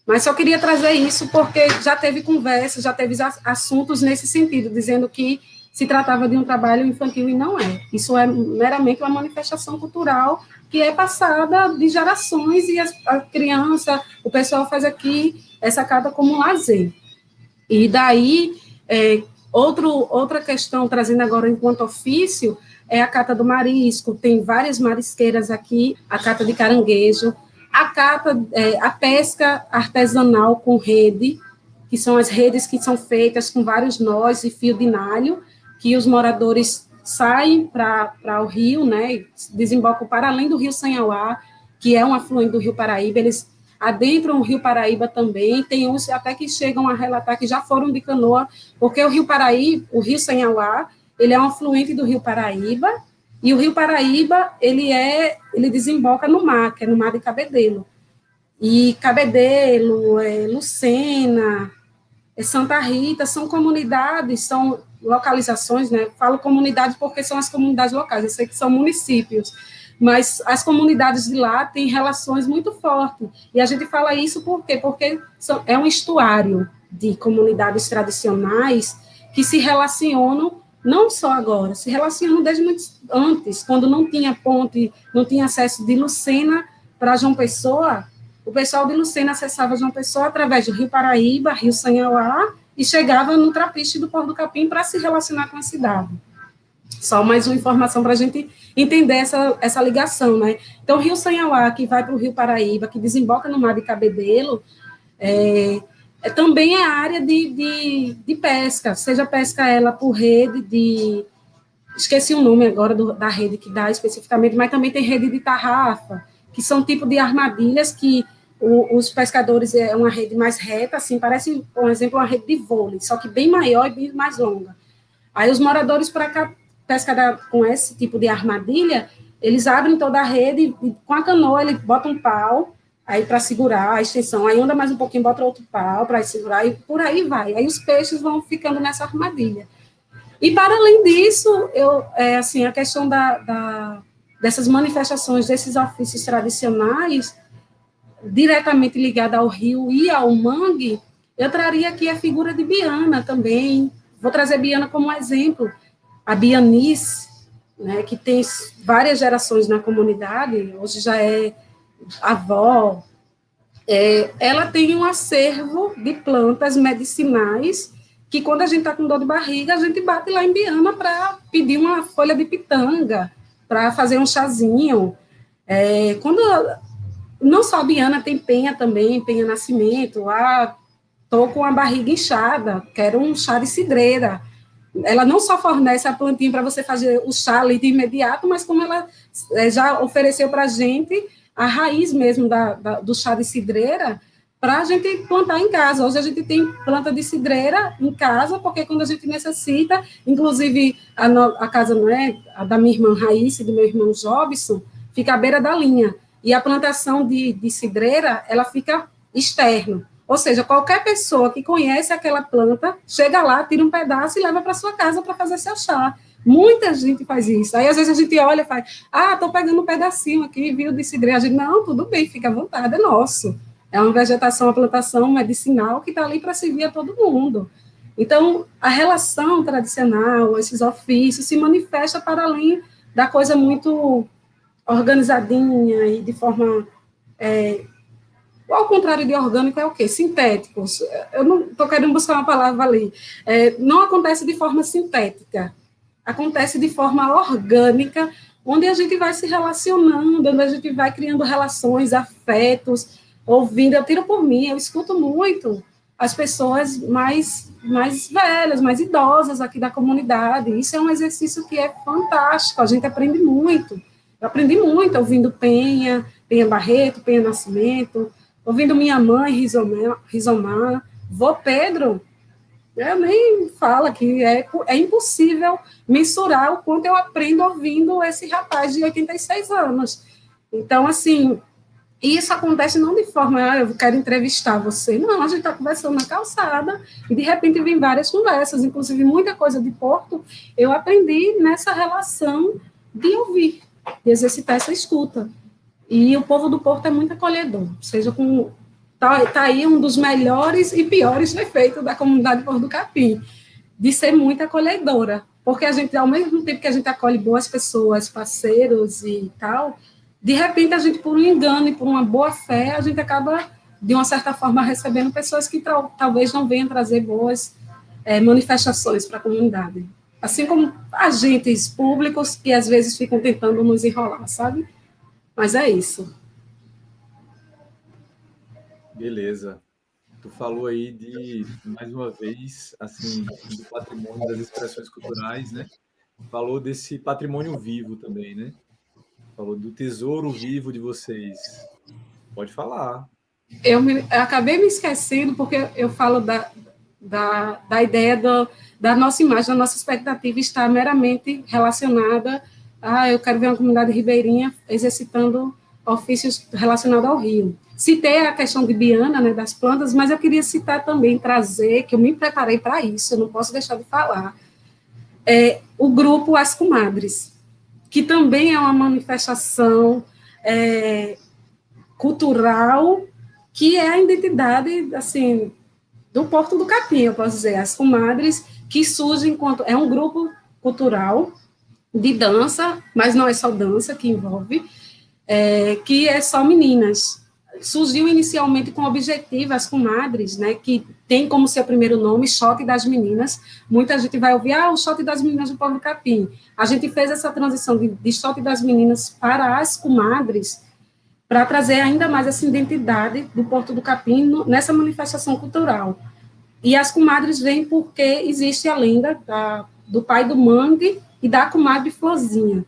Mas só queria trazer isso porque já teve conversa, já teve assuntos nesse sentido, dizendo que se tratava de um trabalho infantil e não é. Isso é meramente uma manifestação cultural que é passada de gerações e a criança, o pessoal faz aqui essa carta como um lazer. E daí, outra questão, trazendo agora enquanto ofício, é a cata do marisco, tem várias marisqueiras aqui, a cata de caranguejo, a pesca artesanal com rede, que são as redes que são feitas com vários nós e fio de nalho, que os moradores saem para o rio, né, desembocam para além do rio Sanhauá, que é um afluente do rio Paraíba, eles adentram o rio Paraíba também, tem uns até que chegam a relatar que já foram de canoa, porque o rio Paraíba, o rio Sanhauá, ele é um afluente do rio Paraíba, e o rio Paraíba, ele desemboca no mar, que é no mar de Cabedelo. E Cabedelo, Lucena, Santa Rita, são comunidades, são localizações, né? Falo comunidades porque são as comunidades locais, eu sei que são municípios, mas as comunidades de lá têm relações muito fortes. E a gente fala isso por quê? Porque é um estuário de comunidades tradicionais que se relacionam não só agora, se relacionam desde muito antes, quando não tinha ponte, não tinha acesso de Lucena para João Pessoa, o pessoal de Lucena acessava João Pessoa através do Rio Paraíba, Rio Sanhauá, e chegava no Trapiche do Porto do Capim para se relacionar com a cidade. Só mais uma informação para a gente entender essa ligação, né? Então, o Rio Sanhauá, que vai para o Rio Paraíba, que desemboca no mar de Cabedelo, também é área de pesca, seja pesca ela por rede de... Esqueci o nome agora da rede que dá especificamente, mas também tem rede de tarrafa, que são tipo de armadilhas que os pescadores, é uma rede mais reta, assim, parece, por exemplo, uma rede de vôlei, só que bem maior e bem mais longa. Aí os moradores para cá pescar com esse tipo de armadilha, eles abrem toda a rede e com a canoa ele bota um pau aí para segurar a extensão, aí anda mais um pouquinho, bota outro pau para segurar e por aí vai. Aí os peixes vão ficando nessa armadilha. E para além disso, assim, a questão dessas manifestações, desses ofícios tradicionais, diretamente ligada ao rio e ao mangue, eu traria aqui a figura de Biana também. Vou trazer Biana como exemplo. A Bianice, né, que tem várias gerações na comunidade, hoje já é avó, ela tem um acervo de plantas medicinais que quando a gente está com dor de barriga, a gente bate lá em Biana para pedir uma folha de pitanga, para fazer um chazinho. Quando não só a Biana, tem Penha também, Penha Nascimento, estou com a barriga inchada, quero um chá de cidreira. Ela não só fornece a plantinha para você fazer o chá ali de imediato, mas como ela já ofereceu para a gente a raiz mesmo do chá de cidreira, para a gente plantar em casa. Hoje a gente tem planta de cidreira em casa, porque quando a gente necessita, inclusive a casa, não é, a da minha irmã Raíssa e do meu irmão Jobson, fica à beira da linha. E a plantação de cidreira, ela fica externo. Ou seja, qualquer pessoa que conhece aquela planta, chega lá, tira um pedaço e leva para sua casa para fazer seu chá. Muita gente faz isso. Aí, às vezes, a gente olha e faz, estou pegando um pedacinho aqui, viu, de cidreira. A gente, não, tudo bem, fica à vontade, é nosso. É uma vegetação, uma plantação medicinal que está ali para servir a todo mundo. Então, a relação tradicional, esses ofícios, se manifesta para além da coisa muito organizadinha e de forma... ao contrário de orgânico, é o quê? Sintéticos. Eu não estou querendo buscar uma palavra ali. Não acontece de forma sintética. Acontece de forma orgânica, onde a gente vai se relacionando, onde a gente vai criando relações, afetos, ouvindo. Eu tiro por mim, eu escuto muito as pessoas mais velhas, mais idosas aqui da comunidade. Isso é um exercício que é fantástico, a gente aprende muito. Eu aprendi muito ouvindo Penha Barreto, Penha Nascimento, ouvindo minha mãe, Rizomar, vô Pedro, Eu nem falo que é impossível mensurar o quanto eu aprendo ouvindo esse rapaz de 86 anos. Então, assim, isso acontece não de forma, eu quero entrevistar você. Não, a gente está conversando na calçada e, de repente, vem várias conversas, inclusive muita coisa de Porto, eu aprendi nessa relação de ouvir, de exercitar essa escuta. E o povo do Porto é muito acolhedor, seja com... Tá aí um dos melhores e piores defeitos da comunidade Porto do Capim, de ser muito acolhedora, porque a gente, ao mesmo tempo que a gente acolhe boas pessoas, parceiros e tal, de repente a gente, por um engano e por uma boa fé, a gente acaba, de uma certa forma, recebendo pessoas que talvez não venham trazer boas manifestações para a comunidade. Assim como agentes públicos que às vezes ficam tentando nos enrolar, sabe? Mas é isso. Beleza. Tu falou aí mais uma vez, assim, do patrimônio das expressões culturais, né? Falou desse patrimônio vivo também, né? Falou do tesouro vivo de vocês. Pode falar. Eu acabei me esquecendo, porque eu falo da ideia da nossa imagem, da nossa expectativa estar meramente relacionada a, eu quero ver uma comunidade ribeirinha exercitando ofícios relacionados ao rio. Citei a questão de Biana, né, das plantas, mas eu queria citar também, trazer, que eu me preparei para isso, eu não posso deixar de falar, o grupo As Comadres, que também é uma manifestação cultural, que é a identidade, assim, do Porto do Capim, eu posso dizer, as comadres, que surgem enquanto... É um grupo cultural de dança, mas não é só dança que envolve, que é só meninas. Surgiu inicialmente com o objetivo, as comadres, né, que tem como seu primeiro nome Choque das Meninas. Muita gente vai ouvir, o Choque das Meninas do Porto do Capim. A gente fez essa transição de Choque das Meninas para as comadres, para trazer ainda mais essa identidade do Porto do Capim nessa manifestação cultural. E as comadres vêm porque existe a lenda do pai do Mangue e da comadre Florzinha.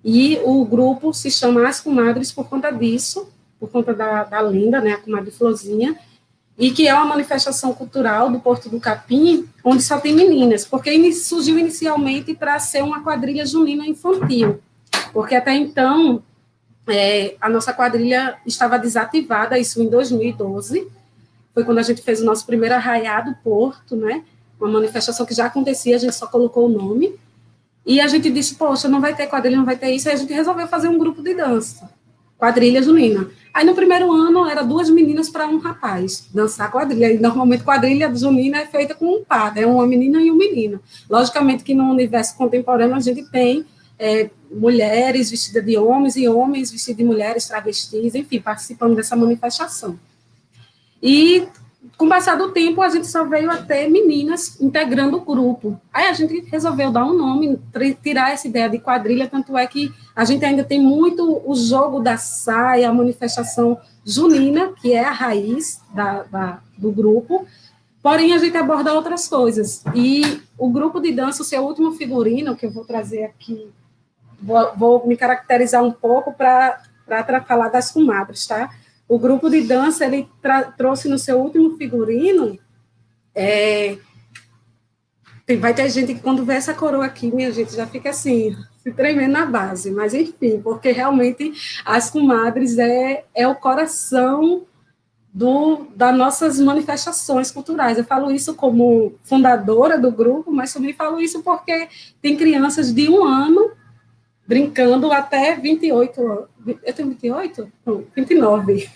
E o grupo se chama As Comadres por conta disso, por conta da lenda, né, a comadre Florzinha, e que é uma manifestação cultural do Porto do Capim, onde só tem meninas, porque surgiu inicialmente para ser uma quadrilha junina infantil, porque até então a nossa quadrilha estava desativada, isso em 2012, foi quando a gente fez o nosso primeiro Arraiado Porto, né? Uma manifestação que já acontecia, a gente só colocou o nome, e a gente disse, poxa, não vai ter quadrilha, não vai ter isso, aí a gente resolveu fazer um grupo de dança, quadrilha junina. Aí no primeiro ano, era 2 meninas para um rapaz, dançar quadrilha, e normalmente quadrilha junina é feita com um par, né? Uma menina e um menino. Logicamente que no universo contemporâneo a gente tem mulheres vestidas de homens e homens vestidos de mulheres, travestis, enfim, participando dessa manifestação. E, com o passar do tempo, a gente só veio a ter meninas integrando o grupo. Aí a gente resolveu dar um nome, tirar essa ideia de quadrilha, tanto é que a gente ainda tem muito o jogo da saia, a manifestação junina, que é a raiz do grupo, porém a gente aborda outras coisas. E o grupo de dança, o seu último figurino, que eu vou trazer aqui, vou me caracterizar um pouco para falar das comadres, tá? O grupo de dança, ele trouxe no seu último figurino, vai ter gente que quando vê essa coroa aqui, minha gente, já fica assim, se tremendo na base, mas enfim, porque realmente as comadres é o coração das nossas manifestações culturais. Eu falo isso como fundadora do grupo, mas também falo isso porque tem crianças de 1 ano brincando até 28 anos. Eu tenho 28? Não, 29.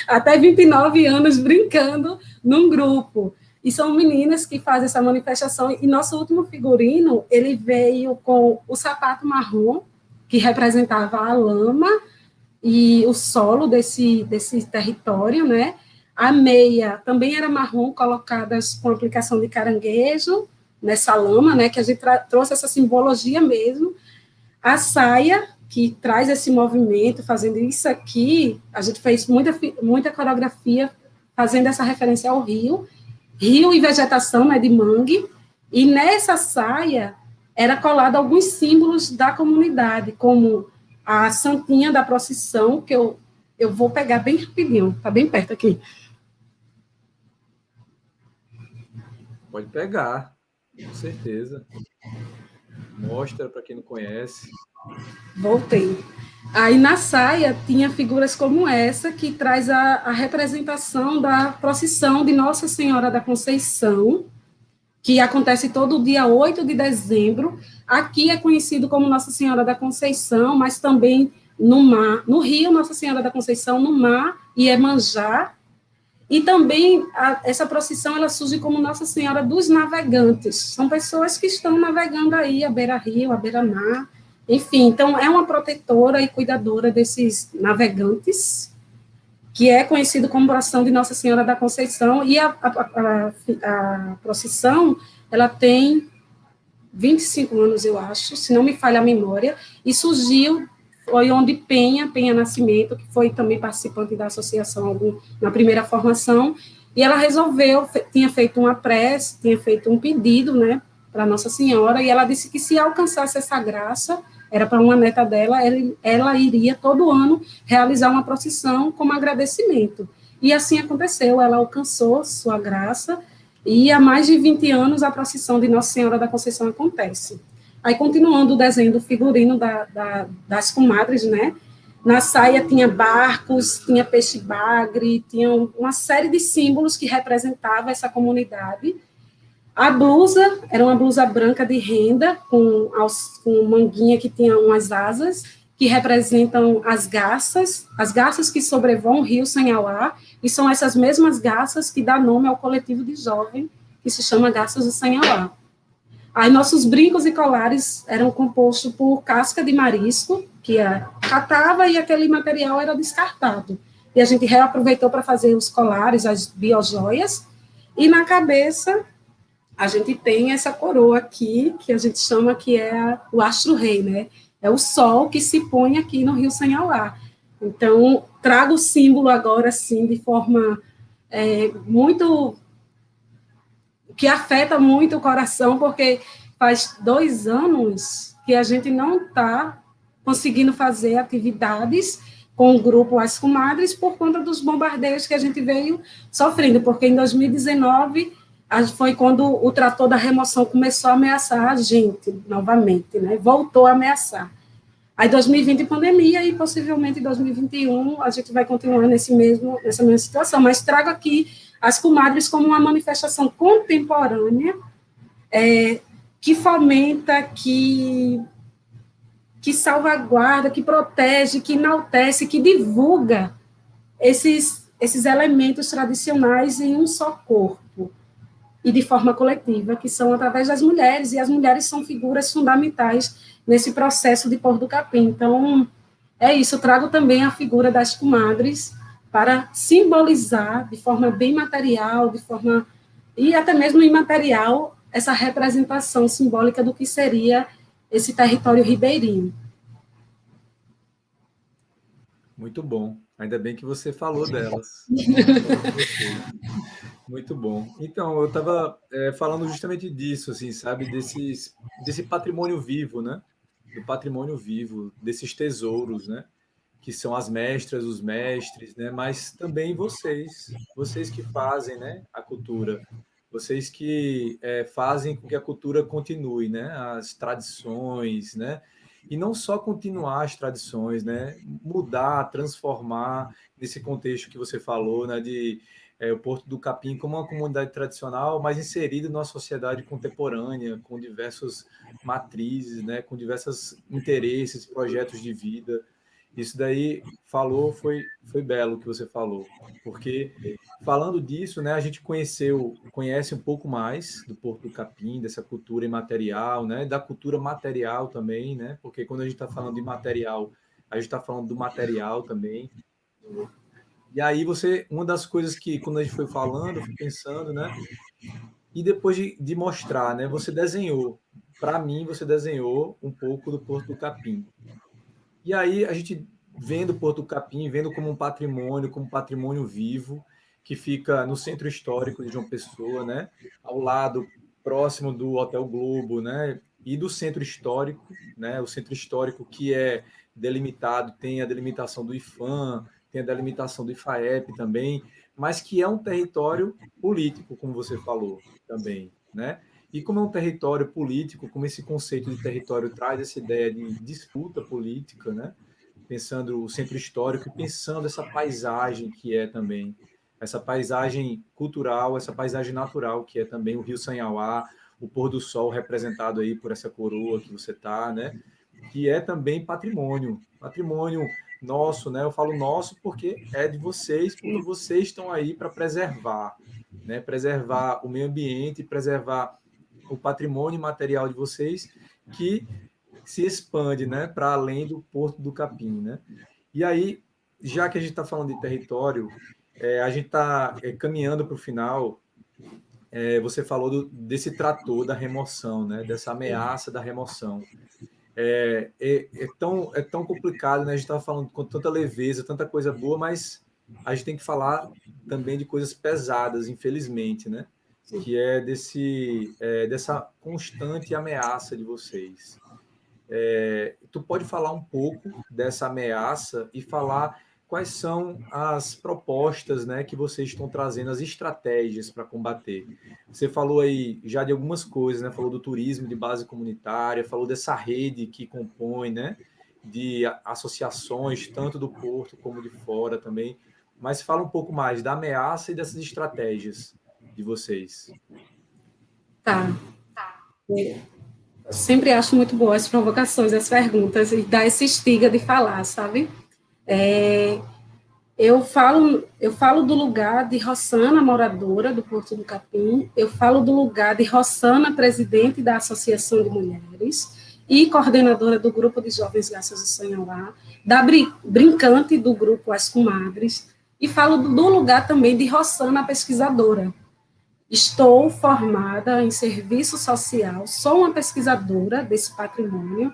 Até 29 anos brincando num grupo. E são meninas que fazem essa manifestação. E nosso último figurino, ele veio com o sapato marrom, que representava a lama e o solo desse território, né? A meia também era marrom, colocadas com aplicação de caranguejo nessa lama, né? Que a gente trouxe essa simbologia mesmo. A saia, que traz esse movimento, fazendo isso aqui, a gente fez muita coreografia, fazendo essa referência ao rio e vegetação, né, de mangue, e nessa saia era colado alguns símbolos da comunidade, como a santinha da procissão, que eu vou pegar bem rapidinho, está bem perto aqui. Pode pegar, com certeza. Mostra para quem não conhece. Voltei. Aí na saia tinha figuras como essa, que traz a representação da procissão de Nossa Senhora da Conceição, que acontece todo dia 8 de dezembro. Aqui é conhecido como Nossa Senhora da Conceição, mas também no mar, no Rio Nossa Senhora da Conceição, no mar, Iemanjá. E também essa procissão ela surge como Nossa Senhora dos Navegantes. São pessoas que estão navegando aí à beira-rio, à beira-mar. Enfim, então é uma protetora e cuidadora desses navegantes, que é conhecido como procissão de Nossa Senhora da Conceição, e a procissão, ela tem 25 anos, eu acho, se não me falha a memória, e surgiu, foi onde Penha Nascimento, que foi também participante da associação na primeira formação, e ela resolveu, tinha feito uma prece, tinha feito um pedido, né, para Nossa Senhora, e ela disse que se alcançasse essa graça, era para uma neta dela, ela iria todo ano realizar uma procissão como agradecimento. E assim aconteceu, ela alcançou sua graça, e há mais de 20 anos a procissão de Nossa Senhora da Conceição acontece. Aí, continuando o desenho do figurino das comadres, né? Na saia tinha barcos, tinha peixe-bagre, tinha uma série de símbolos que representavam essa comunidade. A blusa era uma blusa branca de renda, com manguinha que tinha umas asas, que representam as garças que sobrevoam o rio Sanhauá, e são essas mesmas garças que dão nome ao coletivo de jovem, que se chama Garças do Sanhauá. Aí nossos brincos e colares eram compostos por casca de marisco, que catava e aquele material era descartado. E a gente reaproveitou para fazer os colares, as biojoias, e na cabeça a gente tem essa coroa aqui, que a gente chama que é o astro-rei, né? É o sol que se põe aqui no Rio Sanhauá. Então, trago o símbolo agora, assim, de forma muito... que afeta muito o coração, porque faz 2 anos que a gente não está conseguindo fazer atividades com o grupo As Comadres por conta dos bombardeios que a gente veio sofrendo, porque em 2019 foi quando o trator da remoção começou a ameaçar a gente novamente, né? Voltou a ameaçar. Aí 2020 pandemia e possivelmente em 2021 a gente vai continuar nessa mesma situação, mas trago aqui as comadres como uma manifestação contemporânea que fomenta, que salvaguarda, que protege, que enaltece, que divulga esses elementos tradicionais em um só corpo e de forma coletiva, que são através das mulheres, e as mulheres são figuras fundamentais nesse processo de pôr do capim. Então, é isso, eu trago também a figura das comadres para simbolizar de forma bem material, e até mesmo imaterial, essa representação simbólica do que seria esse território ribeirinho. Muito bom. Ainda bem que você falou delas. Muito bom. Então, eu estava falando justamente disso, assim, sabe, desse patrimônio vivo, né? Do patrimônio vivo, desses tesouros, né? Que são as mestras, os mestres, né? Mas também vocês que fazem, né? A cultura, vocês que fazem com que a cultura continue, né? As tradições, né? E não só continuar as tradições, né? Mudar, transformar nesse contexto que você falou, né? De o Porto do Capim como uma comunidade tradicional, mas inserida numa sociedade contemporânea, com diversas matrizes, né? Com diversos interesses, projetos de vida. Isso daí foi belo o que você falou, porque falando disso, né, a gente conhece um pouco mais do Porto do Capim, dessa cultura imaterial, né, da cultura material também, né, porque quando a gente está falando de material, a gente está falando do material também. E aí uma das coisas que quando a gente foi falando, eu fui pensando, né, e depois de mostrar, né, para mim você desenhou um pouco do Porto do Capim. E aí a gente vendo o Porto do Capim, vendo como um patrimônio vivo, que fica no centro histórico de João Pessoa, né? Ao lado, próximo do Hotel Globo, né? E do centro histórico, né? O centro histórico que é delimitado, tem a delimitação do IFAM, tem a delimitação do IFAEP também, mas que é um território político, como você falou também. né? E como é um território político, como esse conceito de território traz essa ideia de disputa política, né? Pensando o centro histórico e pensando essa paisagem que é também, essa paisagem cultural, essa paisagem natural que é também o Rio Sanhauá, o pôr do sol representado aí por essa coroa que você está, né? Que é também patrimônio nosso, né? Eu falo nosso porque é de vocês, porque vocês estão aí para preservar, né? Preservar o meio ambiente, preservar o patrimônio material de vocês, que se expande, né, para além do Porto do Capim, né? E aí, já que a gente está falando de território, a gente está caminhando para o final. Você falou desse trator da remoção, né? Dessa ameaça da remoção. É tão complicado, né? A gente estava falando com tanta leveza, tanta coisa boa, mas a gente tem que falar também de coisas pesadas, infelizmente, né? Que é dessa constante ameaça de vocês. Tu pode falar um pouco dessa ameaça e falar quais são as propostas, né, que vocês estão trazendo, as estratégias para combater. Você falou aí já de algumas coisas, né? Falou do turismo de base comunitária, falou dessa rede que compõe, né, de associações, tanto do Porto como de fora também. Mas fala um pouco mais da ameaça e dessas estratégias de vocês. Tá. Eu sempre acho muito boas as provocações, as perguntas, e dá esse instiga de falar, sabe? Eu falo do lugar de Rossana, moradora do Porto do Capim, eu falo do lugar de Rossana, presidente da Associação de Mulheres e coordenadora do Grupo de Jovens Garças do Sanhauá, da brincante do Grupo As Comadres, e falo do lugar também de Rossana, pesquisadora. Estou formada em serviço social, sou uma pesquisadora desse patrimônio,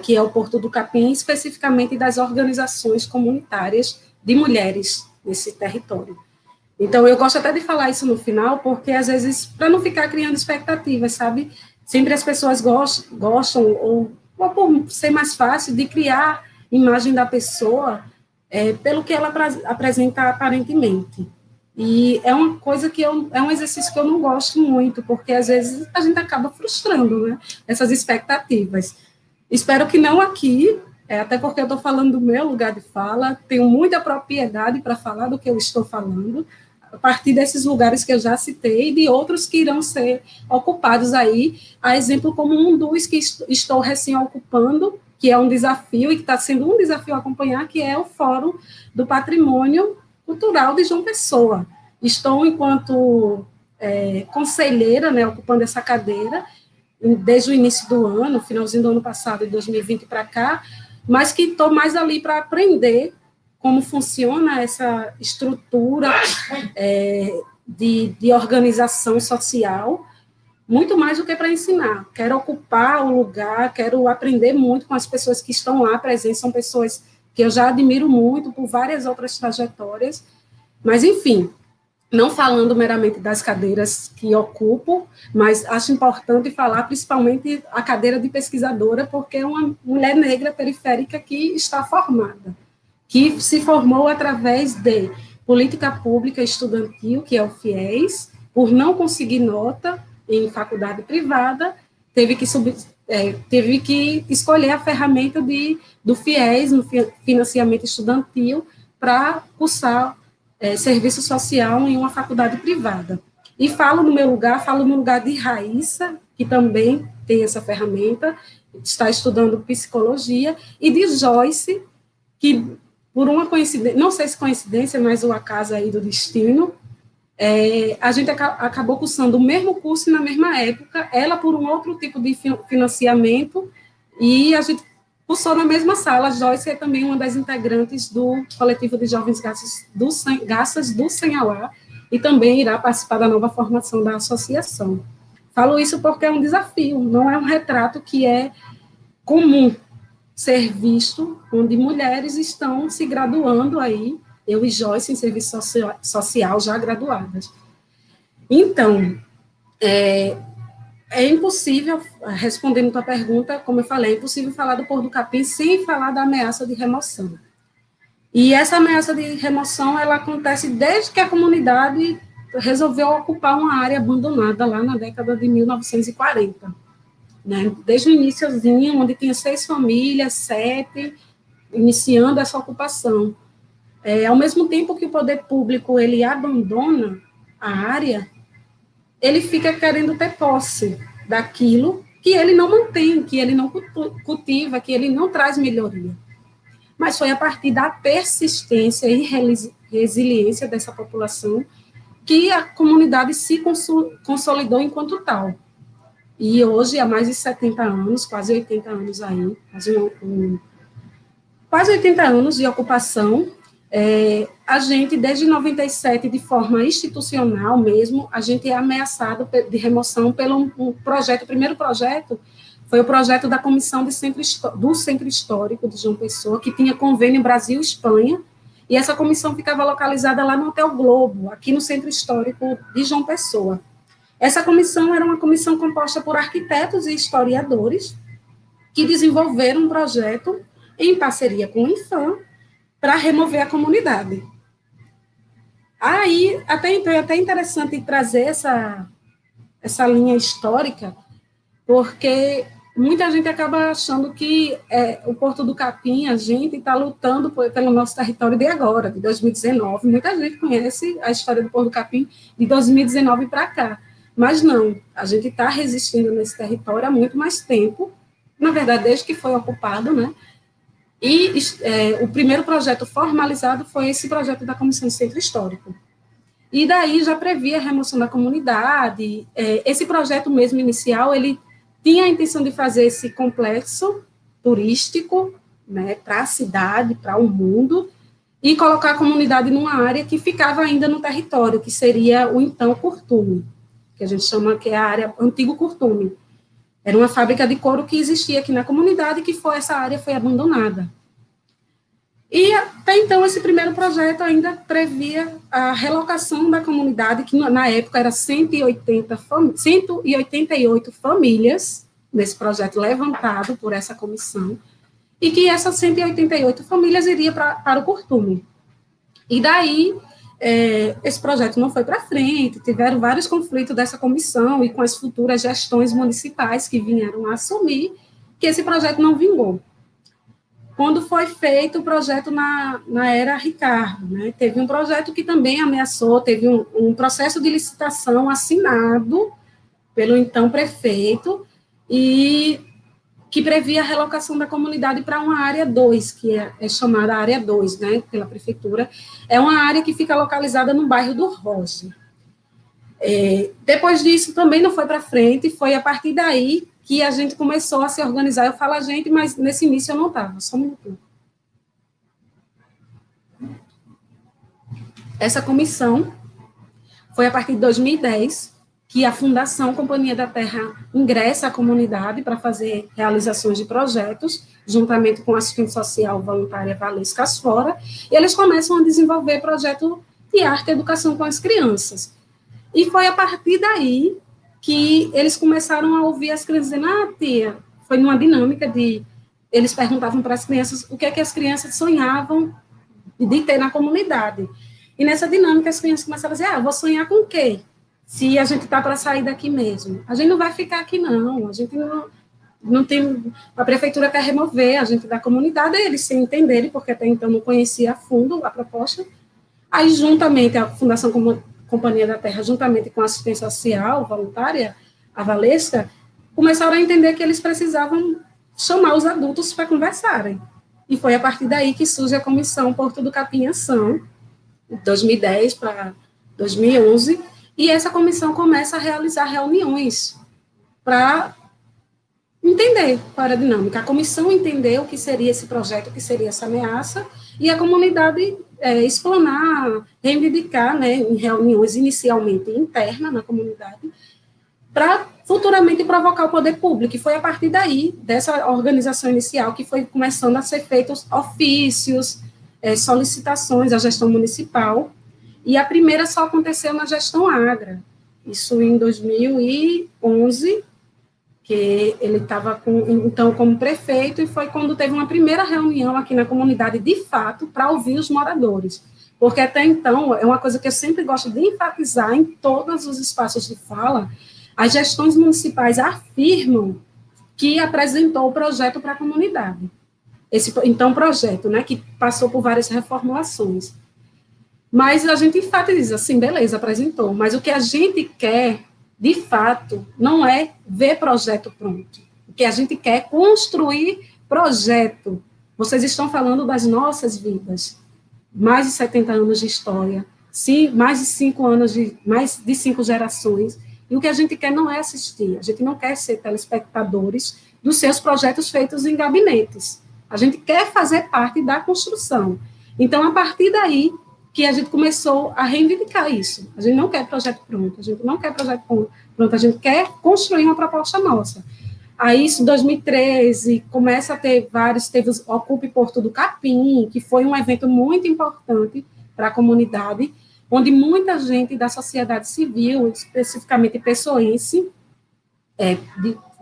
que é o Porto do Capim, especificamente das organizações comunitárias de mulheres nesse território. Então, eu gosto até de falar isso no final, porque, às vezes, para não ficar criando expectativas, sabe? Sempre as pessoas gostam, ou por ser mais fácil, de criar imagem da pessoa pelo que ela apresenta aparentemente. E é uma coisa é um exercício que eu não gosto muito, porque às vezes a gente acaba frustrando, né, essas expectativas. Espero que não aqui, até porque eu estou falando do meu lugar de fala, tenho muita propriedade para falar do que eu estou falando, a partir desses lugares que eu já citei, e de outros que irão ser ocupados aí, a exemplo como um dos que estou recém-ocupando, que é um desafio, e que está sendo um desafio acompanhar, que é o Fórum do Patrimônio Cultural de João Pessoa. Estou, enquanto conselheira, né, ocupando essa cadeira, desde o início do ano, finalzinho do ano passado, de 2020 para cá, mas que estou mais ali para aprender como funciona essa estrutura de organização social, muito mais do que para ensinar. Quero ocupar o lugar, quero aprender muito com as pessoas que estão lá presentes, são pessoas que eu já admiro muito por várias outras trajetórias, mas, enfim, não falando meramente das cadeiras que ocupo, mas acho importante falar principalmente a cadeira de pesquisadora, porque é uma mulher negra periférica que está formada, que se formou através de política pública estudantil, que é o FIES, por não conseguir nota em faculdade privada, teve que escolher a ferramenta do FIES, no financiamento estudantil, para cursar serviço social em uma faculdade privada. E falo no meu lugar de Raíssa, que também tem essa ferramenta, está estudando psicologia, e de Joyce, que, por uma coincidência, não sei se coincidência, mas o acaso aí do destino, a gente acabou cursando o mesmo curso na mesma época, ela por um outro tipo de financiamento, e a gente cursou na mesma sala. Joyce é também uma das integrantes do coletivo de jovens garças do Sanhauá, e também irá participar da nova formação da associação. Falo isso porque é um desafio, não é um retrato que é comum ser visto, onde mulheres estão se graduando aí, eu e Joyce em serviço social já graduadas. Então, é impossível, respondendo a tua pergunta, como eu falei, é impossível falar do Porto do Capim sem falar da ameaça de remoção. E essa ameaça de remoção, ela acontece desde que a comunidade resolveu ocupar uma área abandonada lá na década de 1940, né? Desde o iniciozinho, onde tinha 6 famílias, 7, iniciando essa ocupação. Ao mesmo tempo que o poder público ele abandona a área, ele fica querendo ter posse daquilo que ele não mantém, que ele não cultiva, que ele não traz melhoria. Mas foi a partir da persistência e resiliência dessa população que a comunidade se consolidou enquanto tal. E hoje, há mais de 70 anos, quase 80 anos aí, quase 80 anos de ocupação, a gente, desde 97, de forma institucional mesmo, a gente é ameaçado de remoção pelo projeto. O primeiro projeto foi o projeto da Comissão do Centro Histórico de João Pessoa, que tinha convênio Brasil-Espanha, e essa comissão ficava localizada lá no Hotel Globo, aqui no Centro Histórico de João Pessoa. Essa comissão era uma comissão composta por arquitetos e historiadores que desenvolveram um projeto em parceria com o INFAM para remover a comunidade. Aí, então, é até interessante trazer essa linha histórica, porque muita gente acaba achando que o Porto do Capim, a gente está lutando pelo nosso território de agora, de 2019. Muita gente conhece a história do Porto do Capim de 2019 para cá. Mas não, a gente está resistindo nesse território há muito mais tempo, na verdade, desde que foi ocupado, né? E o primeiro projeto formalizado foi esse projeto da Comissão de Centro Histórico. E daí já previa a remoção da comunidade. Esse projeto mesmo inicial, ele tinha a intenção de fazer esse complexo turístico, né, para a cidade, para o mundo, e colocar a comunidade numa área que ficava ainda no território, que seria o então Curtume, que a gente chama que é a área antigo Curtume. Era uma fábrica de couro que existia aqui na comunidade, que essa área foi abandonada. E, até então, esse primeiro projeto ainda previa a relocação da comunidade, que na época era 188 famílias, nesse projeto levantado por essa comissão, e que essas 188 famílias iriam para o Curtume. E daí, esse projeto não foi para frente, tiveram vários conflitos dessa comissão e com as futuras gestões municipais que vieram a assumir, que esse projeto não vingou. Quando foi feito o projeto na era Ricardo, né, teve um projeto que também ameaçou, teve um processo de licitação assinado pelo então prefeito, e que previa a relocação da comunidade para uma área 2, que é chamada área 2, né, pela prefeitura. É uma área que fica localizada no bairro do Roche. Depois disso, também não foi para frente, foi a partir daí que a gente começou a se organizar. Eu falo a gente, mas nesse início eu não estava, só um minutinho. Essa comissão foi a partir de 2010 que a Fundação Companhia da Terra ingressa à comunidade para fazer realizações de projetos, juntamente com a assistente social voluntária Valesca Asfora, e eles começam a desenvolver projeto de arte e educação com as crianças. E foi a partir daí que eles começaram a ouvir as crianças dizendo, tia, foi numa dinâmica de, eles perguntavam para as crianças o que é que as crianças sonhavam de ter na comunidade. E nessa dinâmica as crianças começaram a dizer, vou sonhar com o quê? Se a gente está para sair daqui mesmo. A gente não vai ficar aqui, não. A gente não tem... A prefeitura quer remover a gente da comunidade, eles sem entenderem, porque até então não conhecia a fundo a proposta. Aí, juntamente, a Fundação Companhia da Terra, juntamente com a assistência social voluntária, a Valesca, começaram a entender que eles precisavam chamar os adultos para conversarem. E foi a partir daí que surge a Comissão Porto do Capim Ação, de 2010 para 2011, e essa comissão começa a realizar reuniões para entender qual era a dinâmica. A comissão entendeu o que seria esse projeto, o que seria essa ameaça, e a comunidade explanar, reivindicar, né, em reuniões inicialmente internas na comunidade, para futuramente provocar o poder público. E foi a partir daí, dessa organização inicial, que foi começando a ser feitos ofícios, solicitações à gestão municipal, e a primeira só aconteceu na gestão Agra, isso em 2011, que ele estava, então, como prefeito, e foi quando teve uma primeira reunião aqui na comunidade, de fato, para ouvir os moradores. porque até então, é uma coisa que eu sempre gosto de enfatizar em todos os espaços de fala, as gestões municipais afirmam que apresentou o projeto para a comunidade. Esse, então, projeto, né, que passou por várias reformulações. Mas a gente enfatiza, assim, beleza, apresentou, mas o que a gente quer, de fato, não é ver projeto pronto. O que a gente quer é construir projeto. Vocês estão falando das nossas vidas, mais de 70 anos de história, sim, mais de 5 gerações, e o que a gente quer não é assistir, a gente não quer ser telespectadores dos seus projetos feitos em gabinetes. A gente quer fazer parte da construção. Então, a partir daí, que a gente começou a reivindicar isso. A gente não quer projeto pronto, a gente não quer projeto pronto, a gente quer construir uma proposta nossa. Aí, isso, em 2013, começa a ter teve o Ocupe Porto do Capim, que foi um evento muito importante para a comunidade, onde muita gente da sociedade civil, especificamente pessoense,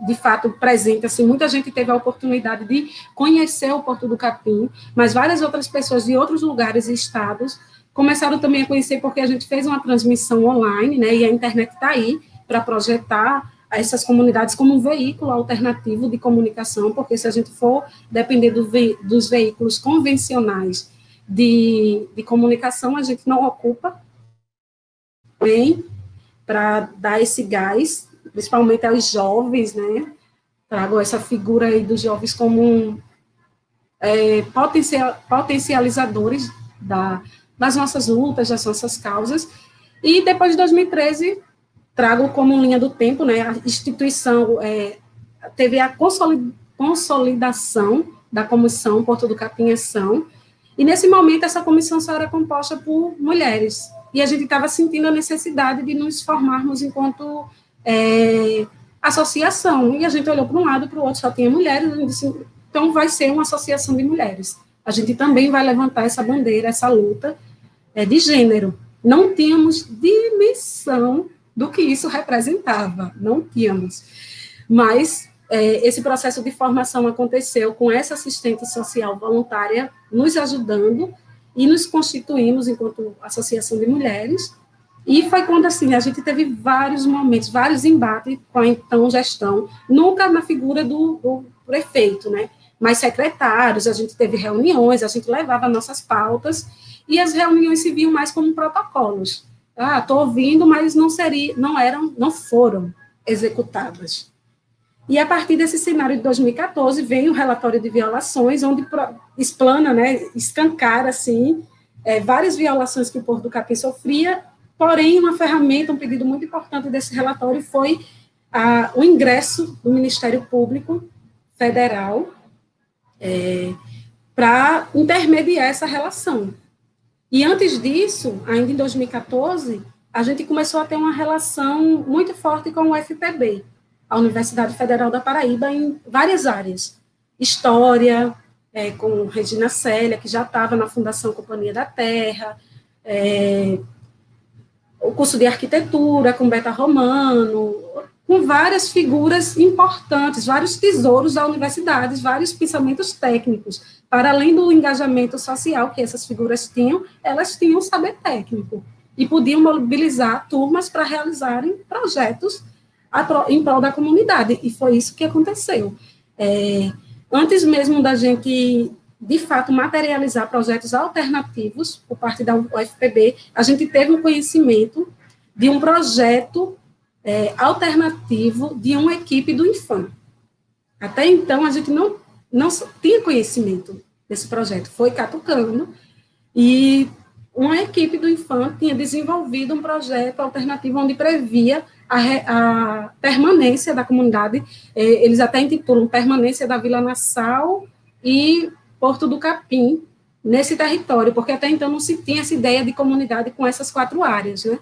de fato presente, assim, muita gente teve a oportunidade de conhecer o Porto do Capim, mas várias outras pessoas de outros lugares e estados começaram também a conhecer, porque a gente fez uma transmissão online, né, e a internet está aí para projetar essas comunidades como um veículo alternativo de comunicação, porque se a gente for depender dos veículos convencionais de comunicação, a gente não ocupa bem para dar esse gás, principalmente aos jovens, né? Trago essa figura aí dos jovens como potencializadores das nossas lutas, das nossas causas. E depois de 2013, trago como linha do tempo, né? A instituição teve a consolidação da Comissão Porto do Capim Ação, e nesse momento essa comissão só era composta por mulheres, e a gente estava sentindo a necessidade de nos formarmos enquanto associação, e a gente olhou para um lado, para o outro, só tinha mulheres, e disse, então vai ser uma associação de mulheres. A gente também vai levantar essa bandeira, essa luta de gênero. Não tínhamos dimensão do que isso representava, não tínhamos. Mas esse processo de formação aconteceu com essa assistente social voluntária nos ajudando, e nos constituímos enquanto associação de mulheres, e foi quando, assim, a gente teve vários momentos, vários embates com a então gestão, nunca na figura do prefeito, né, mas secretários, a gente teve reuniões, a gente levava nossas pautas, e as reuniões se viam mais como protocolos. Estou ouvindo, mas não foram executadas. E a partir desse cenário de 2014, vem o relatório de violações, onde explana, né, escancara, assim, várias violações que o Porto do Capim sofria, porém, uma ferramenta, um pedido muito importante desse relatório foi o ingresso do Ministério Público Federal para intermediar essa relação. E antes disso, ainda em 2014, a gente começou a ter uma relação muito forte com o UFPB, a Universidade Federal da Paraíba, em várias áreas. História, com Regina Célia, que já estava na Fundação Companhia da Terra, o curso de arquitetura com Beta Romano, com várias figuras importantes, vários tesouros da universidade, vários pensamentos técnicos. Para além do engajamento social que essas figuras tinham, elas tinham saber técnico e podiam mobilizar turmas para realizarem projetos em prol da comunidade, e foi isso que aconteceu. Antes mesmo da gente, de fato, materializar projetos alternativos por parte da UFPB, a gente teve um conhecimento de um projeto alternativo de uma equipe do INFAM. Até então, a gente não tinha conhecimento desse projeto, foi catucando, e uma equipe do INFAM tinha desenvolvido um projeto alternativo onde previa a permanência da comunidade, eles até intitulam Permanência da Vila Nassau e Porto do Capim, nesse território, porque até então não se tinha essa ideia de comunidade com essas 4 áreas, né?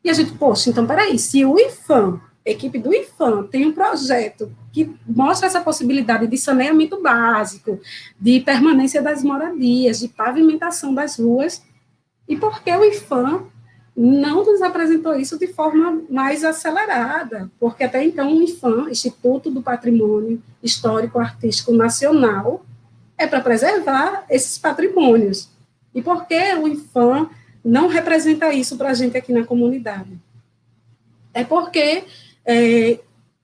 E a gente, poxa, então, peraí, se o INFAM, a equipe do INFAM, tem um projeto que mostra essa possibilidade de saneamento básico, de permanência das moradias, de pavimentação das ruas, e por que o INFAM não nos apresentou isso de forma mais acelerada? Porque até então o INFAM, Instituto do Patrimônio Histórico Artístico Nacional, é para preservar esses patrimônios. E por que o IPHAN não representa isso para a gente aqui na comunidade? É porque,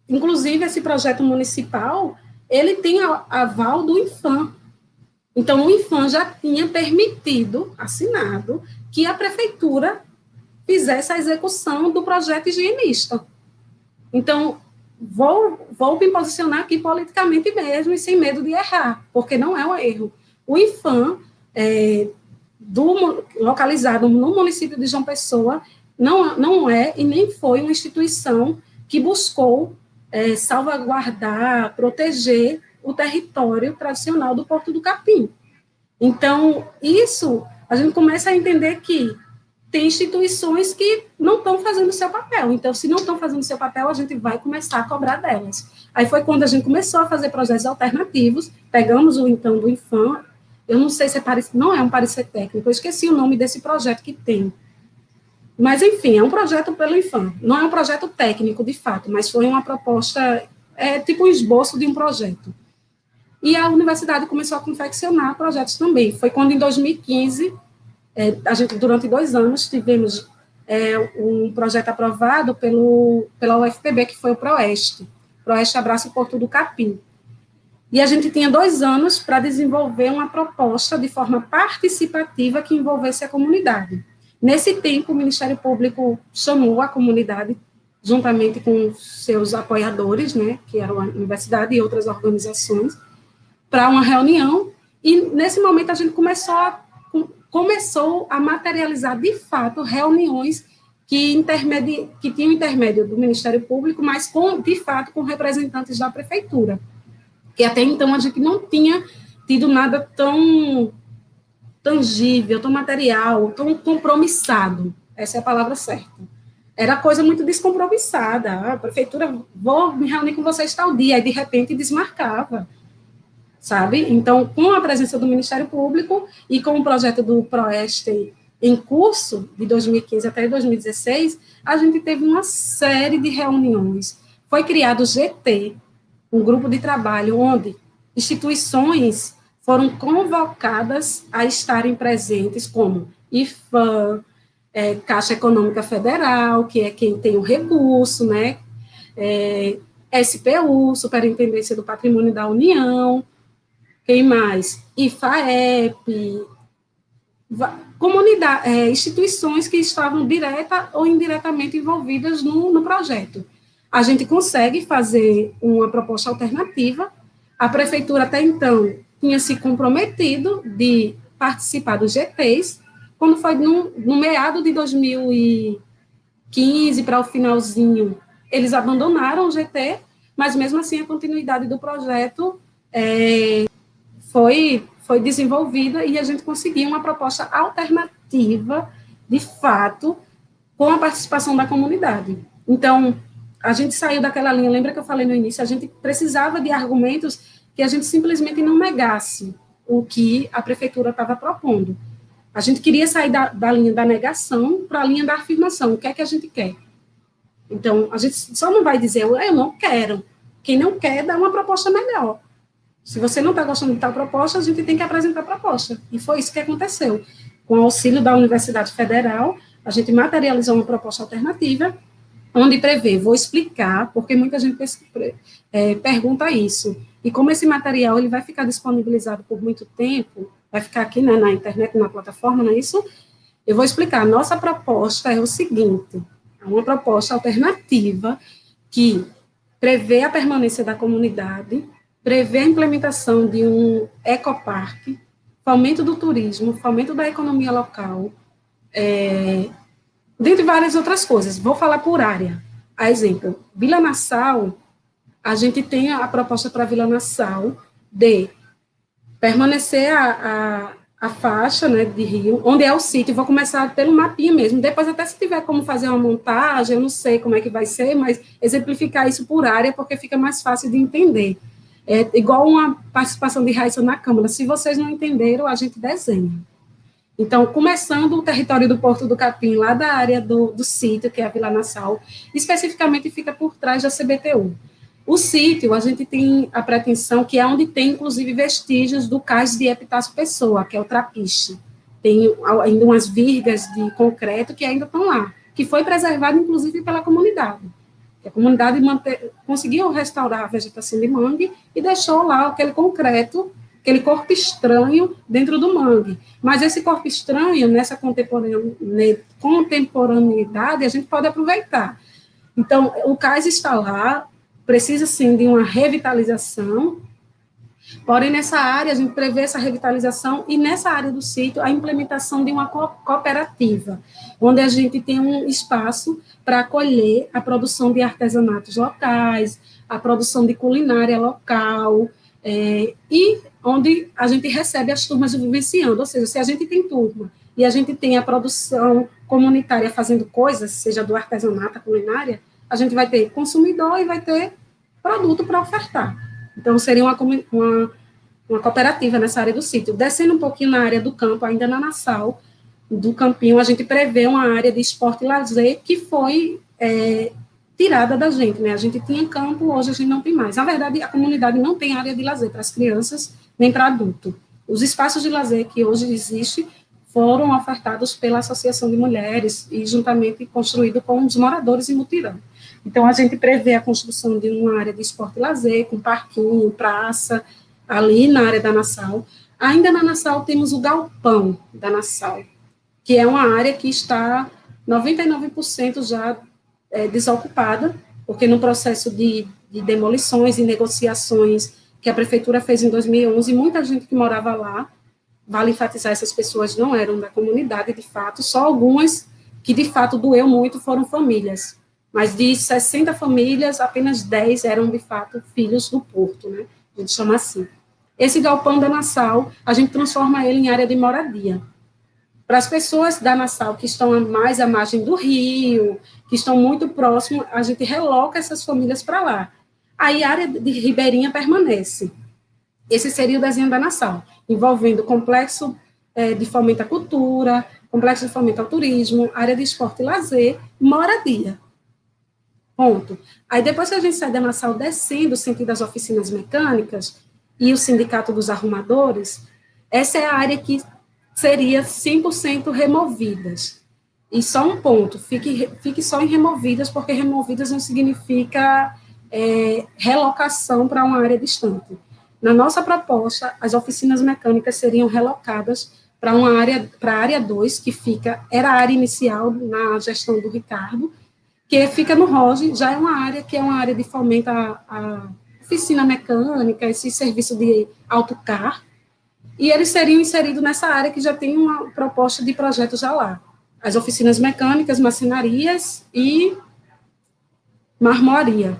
inclusive, esse projeto municipal, ele tem aval do IPHAN. Então, o IPHAN já tinha permitido, assinado, que a prefeitura fizesse a execução do projeto higienista. Então, vou me posicionar aqui politicamente mesmo e sem medo de errar, porque não é um erro. O IPHAN, localizado no município de João Pessoa, não é e nem foi uma instituição que buscou salvaguardar, proteger o território tradicional do Porto do Capim. Então, isso, a gente começa a entender que tem instituições que não estão fazendo o seu papel. Então, se não estão fazendo o seu papel, a gente vai começar a cobrar delas. Aí foi quando a gente começou a fazer projetos alternativos, pegamos o, então, do IPHAN, eu não sei se não é um parecer técnico, eu esqueci o nome desse projeto que tem. Mas, enfim, é um projeto pelo IPHAN. Não é um projeto técnico, de fato, mas foi uma proposta, tipo um esboço de um projeto. E a universidade começou a confeccionar projetos também. Foi quando, em 2015, a gente, durante 2 anos, tivemos um projeto aprovado pela UFPB, que foi o PROESTE Abraça o Porto do Capim. E a gente tinha 2 anos para desenvolver uma proposta de forma participativa que envolvesse a comunidade. Nesse tempo, o Ministério Público chamou a comunidade, juntamente com seus apoiadores, né, que eram a universidade e outras organizações, para uma reunião, e nesse momento a gente começou a materializar, de fato, reuniões que tinham intermédio do Ministério Público, mas, de fato, com representantes da prefeitura, que até então a gente não tinha tido nada tão tangível, tão material, tão compromissado, essa é a palavra certa. Era coisa muito descompromissada, a prefeitura, vou me reunir com vocês tal dia, e de repente desmarcava, sabe? Então, com a presença do Ministério Público e com o projeto do PROESTE em curso, de 2015 até 2016, a gente teve uma série de reuniões. Foi criado o GT, um grupo de trabalho onde instituições foram convocadas a estarem presentes, como IPHAN, Caixa Econômica Federal, que é quem tem o recurso, né? SPU, Superintendência do Patrimônio da União, quem mais? IFAEP, instituições que estavam direta ou indiretamente envolvidas no projeto. A gente consegue fazer uma proposta alternativa. A prefeitura, até então, tinha se comprometido de participar dos GTs, quando foi no meado de 2015, para o finalzinho, eles abandonaram o GT, mas, mesmo assim, a continuidade do projeto foi desenvolvida e a gente conseguiu uma proposta alternativa, de fato, com a participação da comunidade. Então, a gente saiu daquela linha, lembra que eu falei no início, a gente precisava de argumentos que a gente simplesmente não negasse o que a prefeitura estava propondo. A gente queria sair da linha da negação para a linha da afirmação, o que é que a gente quer. Então, a gente só não vai dizer, eu não quero. Quem não quer, dá uma proposta melhor. Se você não está gostando de tal proposta, a gente tem que apresentar a proposta. E foi isso que aconteceu. Com o auxílio da Universidade Federal, a gente materializou uma proposta alternativa, onde prevê, vou explicar, porque muita gente pergunta isso. E como esse material ele vai ficar disponibilizado por muito tempo, vai ficar aqui, né, na internet, na plataforma, não é isso? Eu vou explicar. Nossa proposta é o seguinte, é uma proposta alternativa que prevê a permanência da comunidade, prevê a implementação de um ecoparque, fomento do turismo, fomento da economia local, dentre várias outras coisas. Vou falar por área. A exemplo, Vila Nassau, a gente tem a proposta para Vila Nassau de permanecer a faixa, né, de rio, onde é o sítio. Vou começar pelo mapinha mesmo, depois até se tiver como fazer uma montagem, eu não sei como é que vai ser, mas exemplificar isso por área, porque fica mais fácil de entender. É igual uma participação de Raíssa na Câmara. Se vocês não entenderam, a gente desenha. Então, começando o território do Porto do Capim, lá da área do sítio, que é a Vila Nassau, especificamente fica por trás da CBTU. O sítio, a gente tem a pretensão que é onde tem, inclusive, vestígios do cais de Epitácio Pessoa, que é o Trapiche. tem ainda umas vigas de concreto que ainda estão lá, que foi preservado, inclusive, pela comunidade. A comunidade conseguiu restaurar a vegetação de mangue e deixou lá aquele concreto, aquele corpo estranho dentro do mangue. Mas esse corpo estranho, nessa contemporaneidade, a gente pode aproveitar. Então, o cais está lá, precisa, sim, de uma revitalização, porém, nessa área, a gente prevê essa revitalização e, nessa área do sítio, a implementação de uma cooperativa, onde a gente tem um espaço para acolher a produção de artesanatos locais, a produção de culinária local, e onde a gente recebe as turmas vivenciando, ou seja, se a gente tem turma e a gente tem a produção comunitária fazendo coisas, seja do artesanato, a culinária, a gente vai ter consumidor e vai ter produto para ofertar. Então, seria uma cooperativa nessa área do sítio. Descendo um pouquinho na área do campo, ainda na Nassau, do campinho, a gente prevê uma área de esporte e lazer que foi tirada da gente, né? A gente tinha campo, hoje a gente não tem mais. Na verdade, a comunidade não tem área de lazer para as crianças, nem para adulto. Os espaços de lazer que hoje existem foram ofertados pela Associação de Mulheres e juntamente construído com os moradores em mutirão. Então, a gente prevê a construção de uma área de esporte e lazer, com parquinho, praça, ali na área da Nassau. Ainda na Nassau temos o galpão da Nassau, que é uma área que está 99% já desocupada, porque no processo de demolições e negociações que a prefeitura fez em 2011, muita gente que morava lá, vale enfatizar, essas pessoas não eram da comunidade, de fato, só algumas que, de fato, doeu muito foram famílias, mas de 60 famílias, apenas 10 eram, de fato, filhos do Porto, né? A gente chama assim. Esse galpão da Nassau, a gente transforma ele em área de moradia. Para as pessoas da Nassau que estão mais à margem do rio, que estão muito próximo, a gente reloca essas famílias para lá. Aí a área de Ribeirinha permanece. Esse seria o desenho da Nassau, envolvendo complexo de fomento à cultura, complexo de fomento ao turismo, área de esporte e lazer, moradia. Ponto. Aí depois que a gente sai da Nassau descendo, sentido das oficinas mecânicas e o sindicato dos arrumadores, essa é a área que seria 100% removidas. E só um ponto, fique só em removidas, porque removidas não significa relocação para uma área distante. Na nossa proposta, as oficinas mecânicas seriam relocadas para a área 2, que era a área inicial na gestão do Ricardo, que fica no ROGE, já é uma área que é uma área de fomento à oficina mecânica, esse serviço de autocar, e eles seriam inseridos nessa área que já tem uma proposta de projeto já lá. As oficinas mecânicas, marcenarias e marmoaria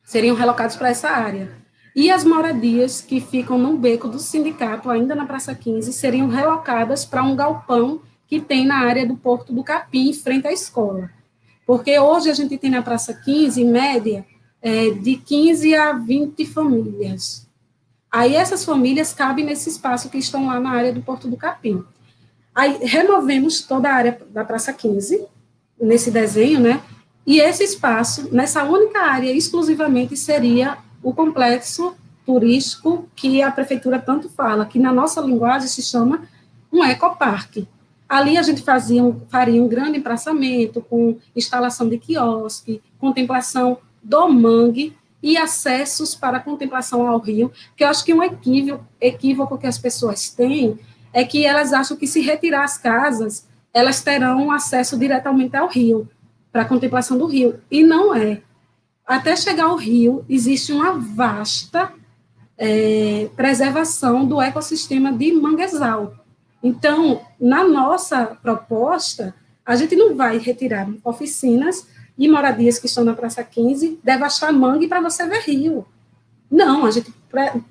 seriam relocados para essa área. E as moradias que ficam no beco do sindicato, ainda na Praça 15, seriam relocadas para um galpão que tem na área do Porto do Capim, em frente à escola. Porque hoje a gente tem na Praça 15, em média, de 15 a 20 famílias. Aí essas famílias cabem nesse espaço que estão lá na área do Porto do Capim. Aí removemos toda a área da Praça 15, nesse desenho, né? E esse espaço, nessa única área exclusivamente, seria o complexo turístico que a prefeitura tanto fala, que na nossa linguagem se chama um ecoparque. Ali a gente faria um grande empraçamento com instalação de quiosque, contemplação do mangue e acessos para contemplação ao rio, que eu acho que um equívoco que as pessoas têm é que elas acham que se retirar as casas, elas terão acesso diretamente ao rio, para a contemplação do rio, e não é. Até chegar ao rio, existe uma vasta preservação do ecossistema de manguezal. Então, na nossa proposta, a gente não vai retirar oficinas e moradias que estão na Praça 15, devastar mangue para você ver rio. Não, a gente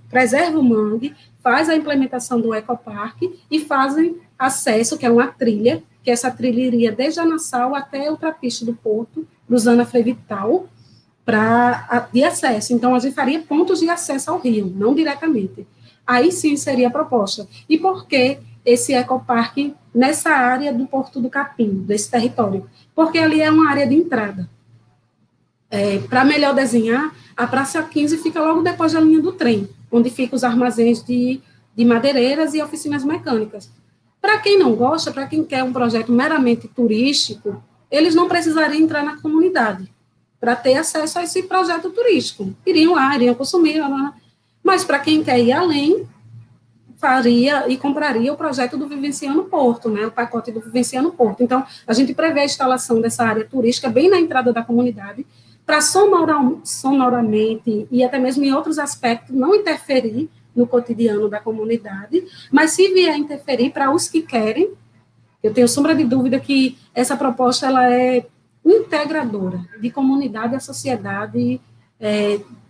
preserva o mangue, faz a implementação do ecoparque e fazem acesso, que é uma trilha, que essa trilha iria desde a Nassau até o Trapiche do Porto, cruzando a Frei Vital, de acesso. Então, a gente faria pontos de acesso ao rio, não diretamente. Aí sim seria a proposta. E por que esse ecoparque nessa área do Porto do Capim, desse território? Porque ali é uma área de entrada. Para melhor desenhar, a Praça 15 fica logo depois da linha do trem, onde ficam os armazéns de madeireiras e oficinas mecânicas. Para quem não gosta, para quem quer um projeto meramente turístico, eles não precisariam entrar na comunidade para ter acesso a esse projeto turístico. Iriam lá, iriam consumir, mas para quem quer ir além, faria e compraria o projeto do Vivenciando Porto, né, o pacote do Vivenciando Porto. Então, a gente prevê a instalação dessa área turística bem na entrada da comunidade, para sonoramente e até mesmo em outros aspectos não interferir no cotidiano da comunidade, mas se vier interferir para os que querem, eu tenho sombra de dúvida que essa proposta ela é integradora de comunidade à sociedade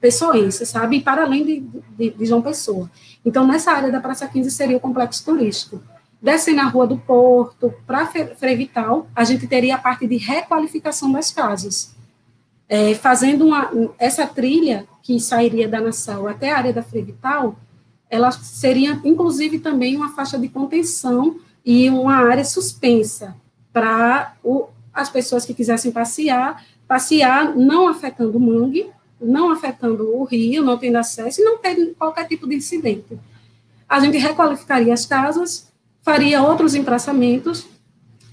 pessoense, sabe? E para além de João Pessoa. Então, nessa área da Praça 15 seria o complexo turístico. Descendo na Rua do Porto, para Frei Vital, a gente teria a parte de requalificação das casas. Fazendo essa trilha que sairia da Nassau até a área da Frei Vital, ela seria, inclusive, também uma faixa de contenção e uma área suspensa para as pessoas que quisessem passear não afetando o mangue, não afetando o rio, não tendo acesso e não tendo qualquer tipo de incidente. A gente requalificaria as casas, faria outros empraçamentos.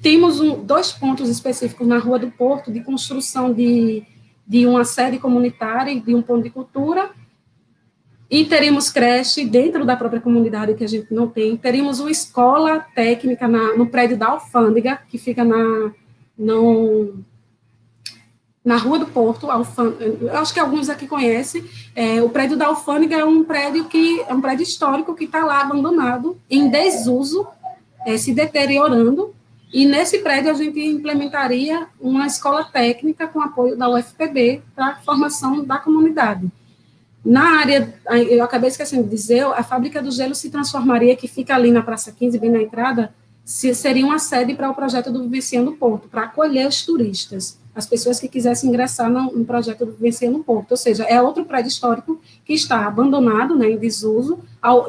Temos 2 pontos específicos na Rua do Porto de construção de uma sede comunitária e de um ponto de cultura, e teríamos creche dentro da própria comunidade, que a gente não tem. Teríamos uma escola técnica no prédio da Alfândega, que fica na Rua do Porto. Eu acho que alguns aqui conhecem. O prédio da Alfândega é um prédio histórico que está lá abandonado, em desuso, se deteriorando. E nesse prédio a gente implementaria uma escola técnica com apoio da UFPB para a formação da comunidade. Na área, eu acabei esquecendo de dizer, a fábrica do gelo se transformaria, que fica ali na Praça 15, bem na entrada, seria uma sede para o projeto do Vivenciando Porto, para acolher os turistas, as pessoas que quisessem ingressar no projeto do Vivenciando Porto. Ou seja, é outro prédio histórico que está abandonado, né, em desuso,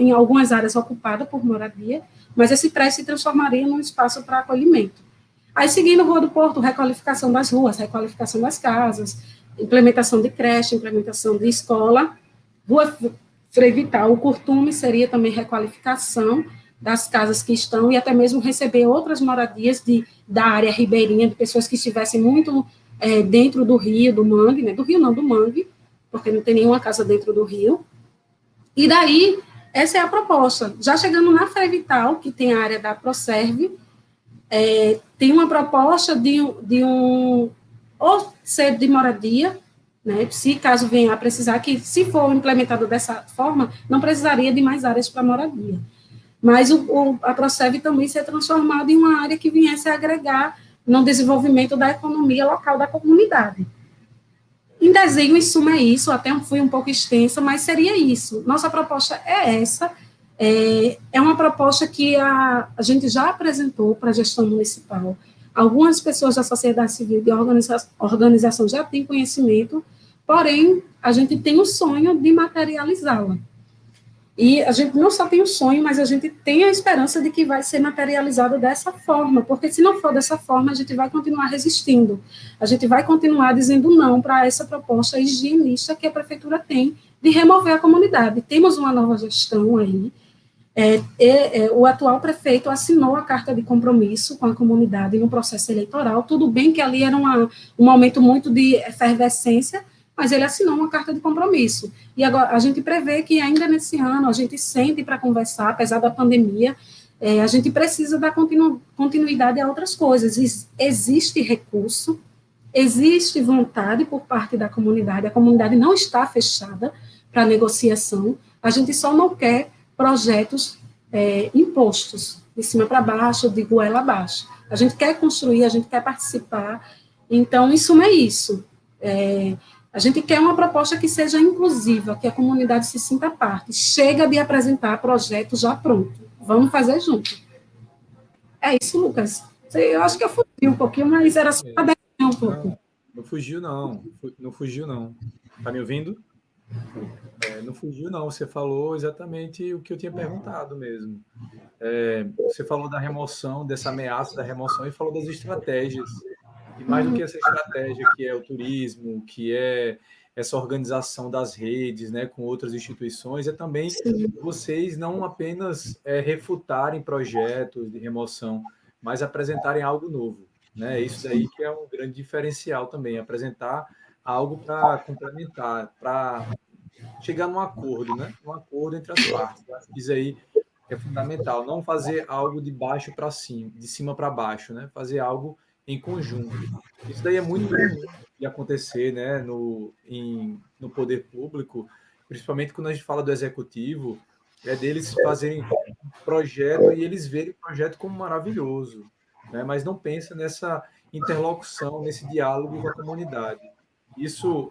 em algumas áreas ocupadas por moradia, mas esse prédio se transformaria num espaço para acolhimento. Aí, seguindo Rua do Porto, requalificação das ruas, requalificação das casas, implementação de creche, implementação de escola. Rua Frei Vital, o costume seria também requalificação das casas que estão e até mesmo receber outras moradias da área ribeirinha, de pessoas que estivessem muito dentro do rio, do mangue, né? Do rio não, do mangue, porque não tem nenhuma casa dentro do rio. E daí, essa é a proposta. Já chegando na Frei Vital, que tem a área da Proserve, tem uma proposta de ou sede de moradia, né, se caso venha a precisar, que se for implementado dessa forma, não precisaria de mais áreas para moradia. Mas a Proserve também ser transformada em uma área que viesse a agregar no desenvolvimento da economia local da comunidade. Em desenho, em suma, é isso, até fui um pouco extensa, mas seria isso. Nossa proposta é essa, é uma proposta que a gente já apresentou para a gestão municipal. Algumas pessoas da sociedade civil de organização já têm conhecimento, porém, a gente tem o sonho de materializá-la. E a gente não só tem o sonho, mas a gente tem a esperança de que vai ser materializado dessa forma, porque se não for dessa forma, a gente vai continuar resistindo, a gente vai continuar dizendo não para essa proposta higienista que a prefeitura tem de remover a comunidade. Temos uma nova gestão aí, o atual prefeito assinou a carta de compromisso com a comunidade no processo eleitoral, tudo bem que ali era um momento muito de efervescência, mas ele assinou uma carta de compromisso. E agora a gente prevê que ainda nesse ano a gente sente para conversar, apesar da pandemia, a gente precisa dar continuidade a outras coisas. Existe recurso, existe vontade por parte da comunidade, a comunidade não está fechada para negociação, a gente só não quer projetos impostos, de cima para baixo, de goela abaixo. A gente quer construir, a gente quer participar, então, em suma, é isso. A gente quer uma proposta que seja inclusiva, que a comunidade se sinta parte. Chega de apresentar projeto já pronto. Vamos fazer junto. É isso, Lucas. Eu acho que eu fugi um pouquinho, mas era só para dar um pouco. Não fugiu, não. Não fugiu, não. Está me ouvindo? Não fugiu, não. Você falou exatamente o que eu tinha perguntado mesmo. Você falou da remoção, dessa ameaça da remoção, e falou das estratégias. E mais do que essa estratégia, que é o turismo, que é essa organização das redes, né, com outras instituições, é também Sim. vocês não apenas refutarem projetos de remoção, mas apresentarem algo novo, né? Isso daí que é um grande diferencial também, apresentar algo para complementar, para chegar num acordo, né? Um acordo entre as partes. Eu acho que isso aí é fundamental. Não fazer algo de baixo para cima, de cima para baixo, né? Fazer algo em conjunto. Isso daí é muito comum de acontecer, né? No poder público, principalmente quando a gente fala do executivo, é deles fazerem um projeto e eles verem o projeto como maravilhoso, né? Mas não pensa nessa interlocução, nesse diálogo com a comunidade. Isso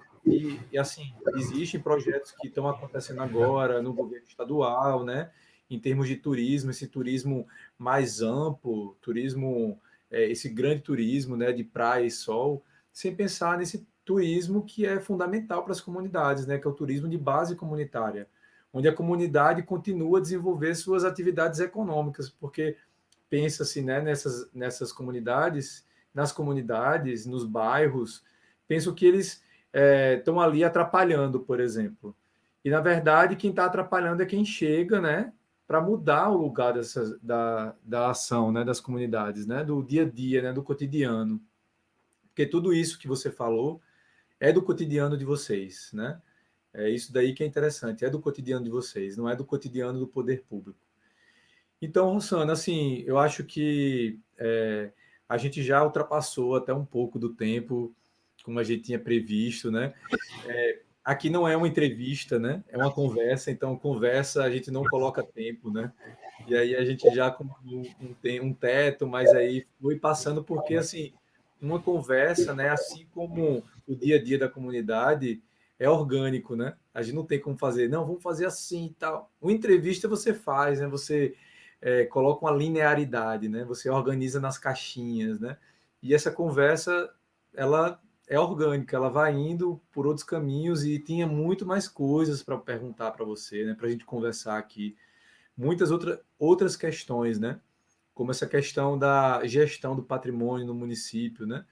assim, existem projetos que estão acontecendo agora no governo estadual, né? Em termos de turismo, esse turismo mais amplo, turismo, esse grande turismo, né, de praia e sol, sem pensar nesse turismo que é fundamental para as comunidades, né, que é o turismo de base comunitária, onde a comunidade continua a desenvolver suas atividades econômicas, porque pensa-se, né, nessas comunidades, nas comunidades, nos bairros, penso que eles estão ali atrapalhando, por exemplo. E, na verdade, quem está atrapalhando é quem chega, né, para mudar o lugar da ação, né, das comunidades, né, do dia a dia, né, do cotidiano. Porque tudo isso que você falou é do cotidiano de vocês, né? É isso daí que é interessante, é do cotidiano de vocês, não é do cotidiano do poder público. Então, Rosana, assim, eu acho que a gente já ultrapassou até um pouco do tempo, como a gente tinha previsto, né? Aqui não é uma entrevista, né? É uma conversa, então conversa a gente não coloca tempo, né? E aí a gente já com um teto, mas aí foi passando porque assim, uma conversa, né, assim como o dia a dia da comunidade é orgânico, né? A gente não tem como fazer, não, vamos fazer assim e tal. Uma entrevista você faz, né? Você coloca uma linearidade, né? Você organiza nas caixinhas, né? E essa conversa, ela é orgânica, ela vai indo por outros caminhos e tinha muito mais coisas para perguntar para você, né? Para a gente conversar aqui. Muitas outras questões, né? Como essa questão da gestão do patrimônio no município, né?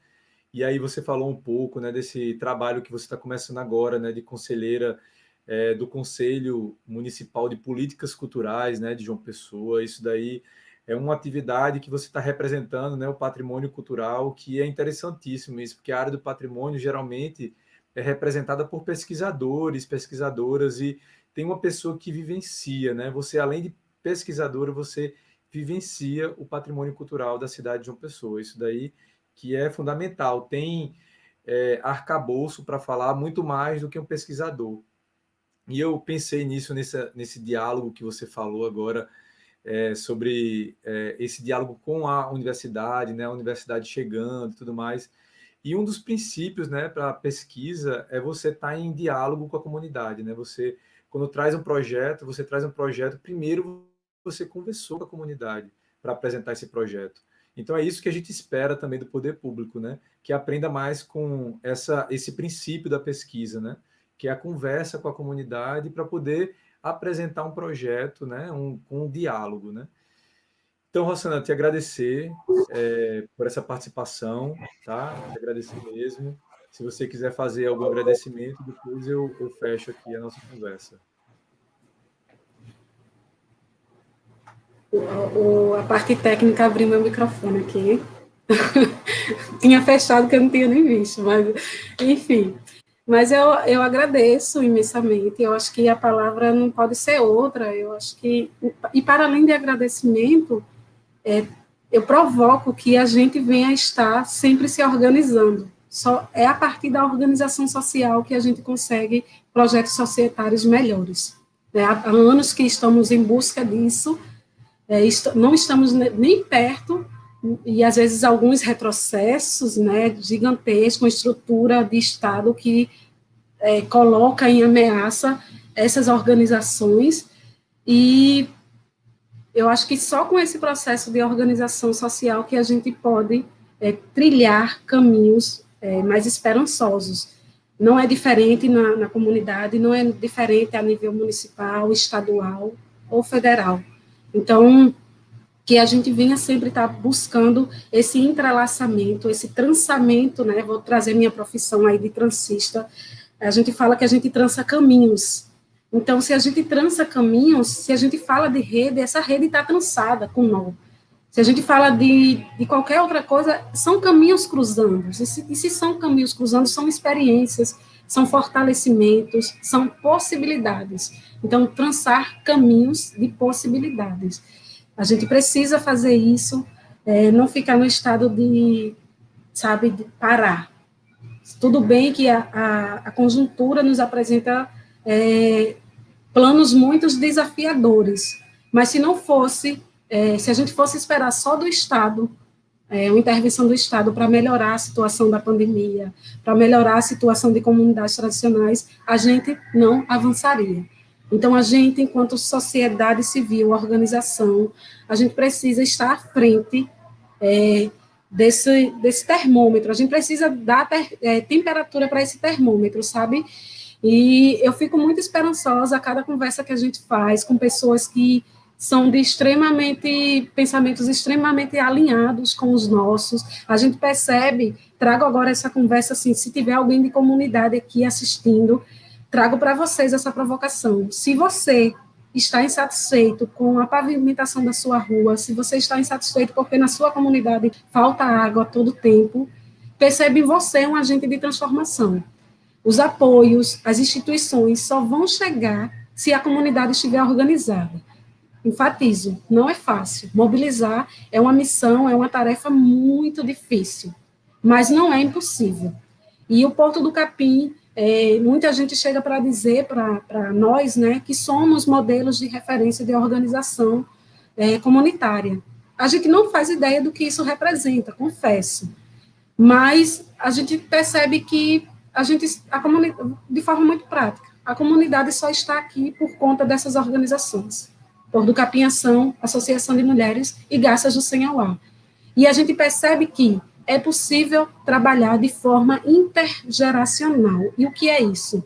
E aí você falou um pouco, né, desse trabalho que você está começando agora, né, de conselheira do Conselho Municipal de Políticas Culturais, né, de João Pessoa. Isso daí é uma atividade que você está representando, né, o patrimônio cultural, que é interessantíssimo isso, porque a área do patrimônio geralmente é representada por pesquisadores, pesquisadoras, e tem uma pessoa que vivencia, né? Você, além de pesquisadora, você vivencia o patrimônio cultural da cidade de João Pessoa. Isso daí que é fundamental. Tem arcabouço para falar muito mais do que um pesquisador. E eu pensei nisso, nesse diálogo que você falou agora, sobre esse diálogo com a universidade, né, a universidade chegando e tudo mais. E um dos princípios, né, para a pesquisa é você estar em diálogo com a comunidade, né? Você, quando traz um projeto, você traz um projeto, primeiro você conversou com a comunidade para apresentar esse projeto. Então é isso que a gente espera também do poder público, né? Que aprenda mais com esse princípio da pesquisa, né? Que é a conversa com a comunidade para poder apresentar um projeto, né? Um diálogo, né? Então, Rossana, te agradecer por essa participação, tá? Te agradecer mesmo. Se você quiser fazer algum agradecimento, depois eu fecho aqui a nossa conversa. A parte técnica abriu meu microfone aqui. Tinha fechado que eu não tinha nem visto, mas enfim. Mas eu agradeço imensamente. Eu acho que a palavra não pode ser outra. Eu acho que, e para além de agradecimento, eu provoco que a gente venha estar sempre se organizando. Só é a partir da organização social que a gente consegue projetos societários melhores. Há anos que estamos em busca disso, não estamos nem perto, e às vezes alguns retrocessos, né, gigantescos, uma estrutura de Estado que coloca em ameaça essas organizações, e eu acho que só com esse processo de organização social que a gente pode trilhar caminhos mais esperançosos. Não é diferente na comunidade, não é diferente a nível municipal, estadual ou federal. Então, que a gente vinha sempre estar buscando esse entrelaçamento, esse trançamento, né? Vou trazer minha profissão aí de transista, A gente fala que a gente trança caminhos. Então, se a gente trança caminhos, se a gente fala de rede, essa rede está trançada com nó. Se a gente fala de qualquer outra coisa, são caminhos cruzando. E se são caminhos cruzando, são experiências, são fortalecimentos, são possibilidades. Então, trançar caminhos de possibilidades. A gente precisa fazer isso, não ficar no estado de, sabe, de parar. Tudo bem que a conjuntura nos apresenta planos muito desafiadores, mas se não fosse, se a gente fosse esperar só do Estado, uma intervenção do Estado para melhorar a situação da pandemia, para melhorar a situação de comunidades tradicionais, a gente não avançaria. Então, a gente, enquanto sociedade civil, organização, a gente precisa estar à frente desse termômetro, a gente precisa dar temperatura para esse termômetro, sabe? E eu fico muito esperançosa a cada conversa que a gente faz com pessoas que são de pensamentos extremamente alinhados com os nossos. A gente percebe, trago agora essa conversa assim, se tiver alguém de comunidade aqui assistindo, trago para vocês essa provocação. Se você está insatisfeito com a pavimentação da sua rua, se você está insatisfeito porque na sua comunidade falta água a todo tempo, percebe em você um agente de transformação. Os apoios, as instituições só vão chegar se a comunidade estiver organizada. Enfatizo, não é fácil. Mobilizar é uma missão, é uma tarefa muito difícil, mas não é impossível. E o Porto do Capim, muita gente chega para dizer para nós, né, que somos modelos de referência de organização comunitária. A gente não faz ideia do que isso representa, confesso, mas a gente percebe que de forma muito prática, a comunidade só está aqui por conta dessas organizações. Porto do Capim Ação, Associação de Mulheres e Garças do Senhauá. E a gente percebe que é possível trabalhar de forma intergeracional. E o que é isso?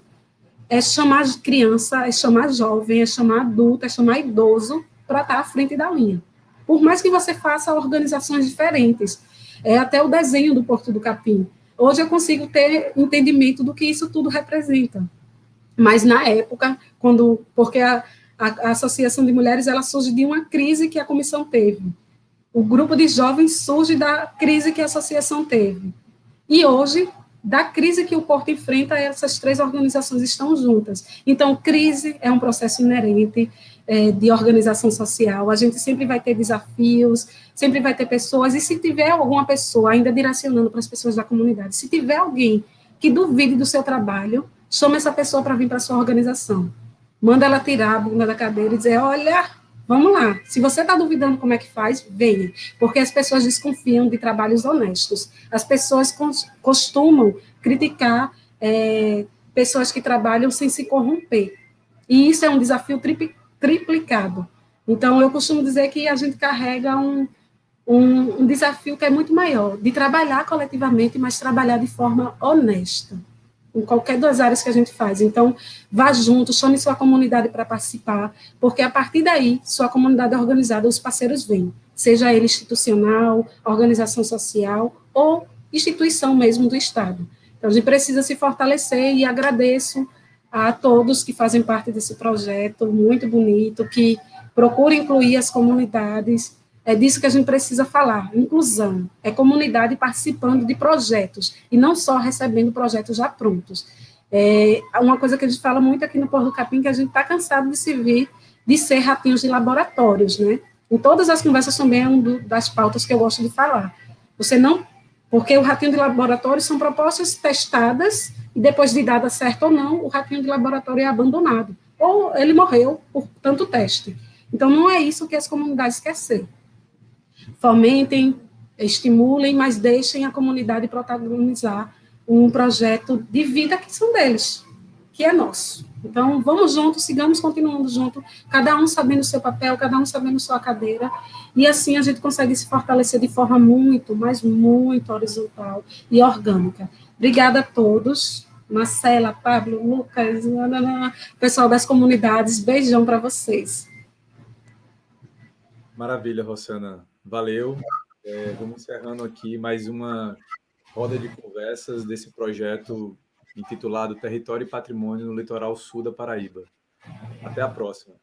É chamar criança, é chamar jovem, é chamar adulto, é chamar idoso para estar à frente da linha. Por mais que você faça organizações diferentes, até o desenho do Porto do Capim. Hoje eu consigo ter entendimento do que isso tudo representa. Mas na época, porque a Associação de Mulheres ela surge de uma crise que a comissão teve. O grupo de jovens surge da crise que a associação teve. E hoje, da crise que o Porto enfrenta, essas três organizações estão juntas. Então, crise é um processo inerente de organização social. A gente sempre vai ter desafios, sempre vai ter pessoas, e se tiver alguma pessoa, ainda direcionando para as pessoas da comunidade, se tiver alguém que duvide do seu trabalho, chama essa pessoa para vir para a sua organização. Manda ela tirar a bunda da cadeira e dizer, olha, vamos lá, se você está duvidando como é que faz, venha, porque as pessoas desconfiam de trabalhos honestos. As pessoas costumam criticar pessoas que trabalham sem se corromper. E isso é um desafio triplicado. Então, eu costumo dizer que a gente carrega um desafio que é muito maior, de trabalhar coletivamente, mas trabalhar de forma honesta, em qualquer das áreas que a gente faz. Então, vá junto, chame sua comunidade para participar, porque a partir daí, sua comunidade é organizada, os parceiros vêm, seja ele institucional, organização social ou instituição mesmo do Estado. Então, a gente precisa se fortalecer e agradeço a todos que fazem parte desse projeto muito bonito, que procura incluir as comunidades. É disso que a gente precisa falar, inclusão, é comunidade participando de projetos, e não só recebendo projetos já prontos. Uma coisa que a gente fala muito aqui no Porto do Capim, que a gente está cansado de se ver, de ser ratinhos de laboratórios, né? Em todas as conversas também é uma das pautas que eu gosto de falar. Você não, porque o ratinho de laboratório são propostas testadas, e depois de dada certo ou não, o ratinho de laboratório é abandonado, ou ele morreu por tanto teste. Então, não é isso que as comunidades querem ser. Fomentem, estimulem, mas deixem a comunidade protagonizar um projeto de vida que são deles, que é nosso. Então, vamos juntos, sigamos continuando juntos, cada um sabendo o seu papel, cada um sabendo sua cadeira, e assim a gente consegue se fortalecer de forma muito, mas muito horizontal e orgânica. Obrigada a todos. Marcela, Pablo, Lucas, pessoal das comunidades, beijão para vocês. Maravilha, Rossana. Valeu. Vamos encerrando aqui mais uma roda de conversas desse projeto intitulado Território e Patrimônio no Litoral Sul da Paraíba. Até a próxima.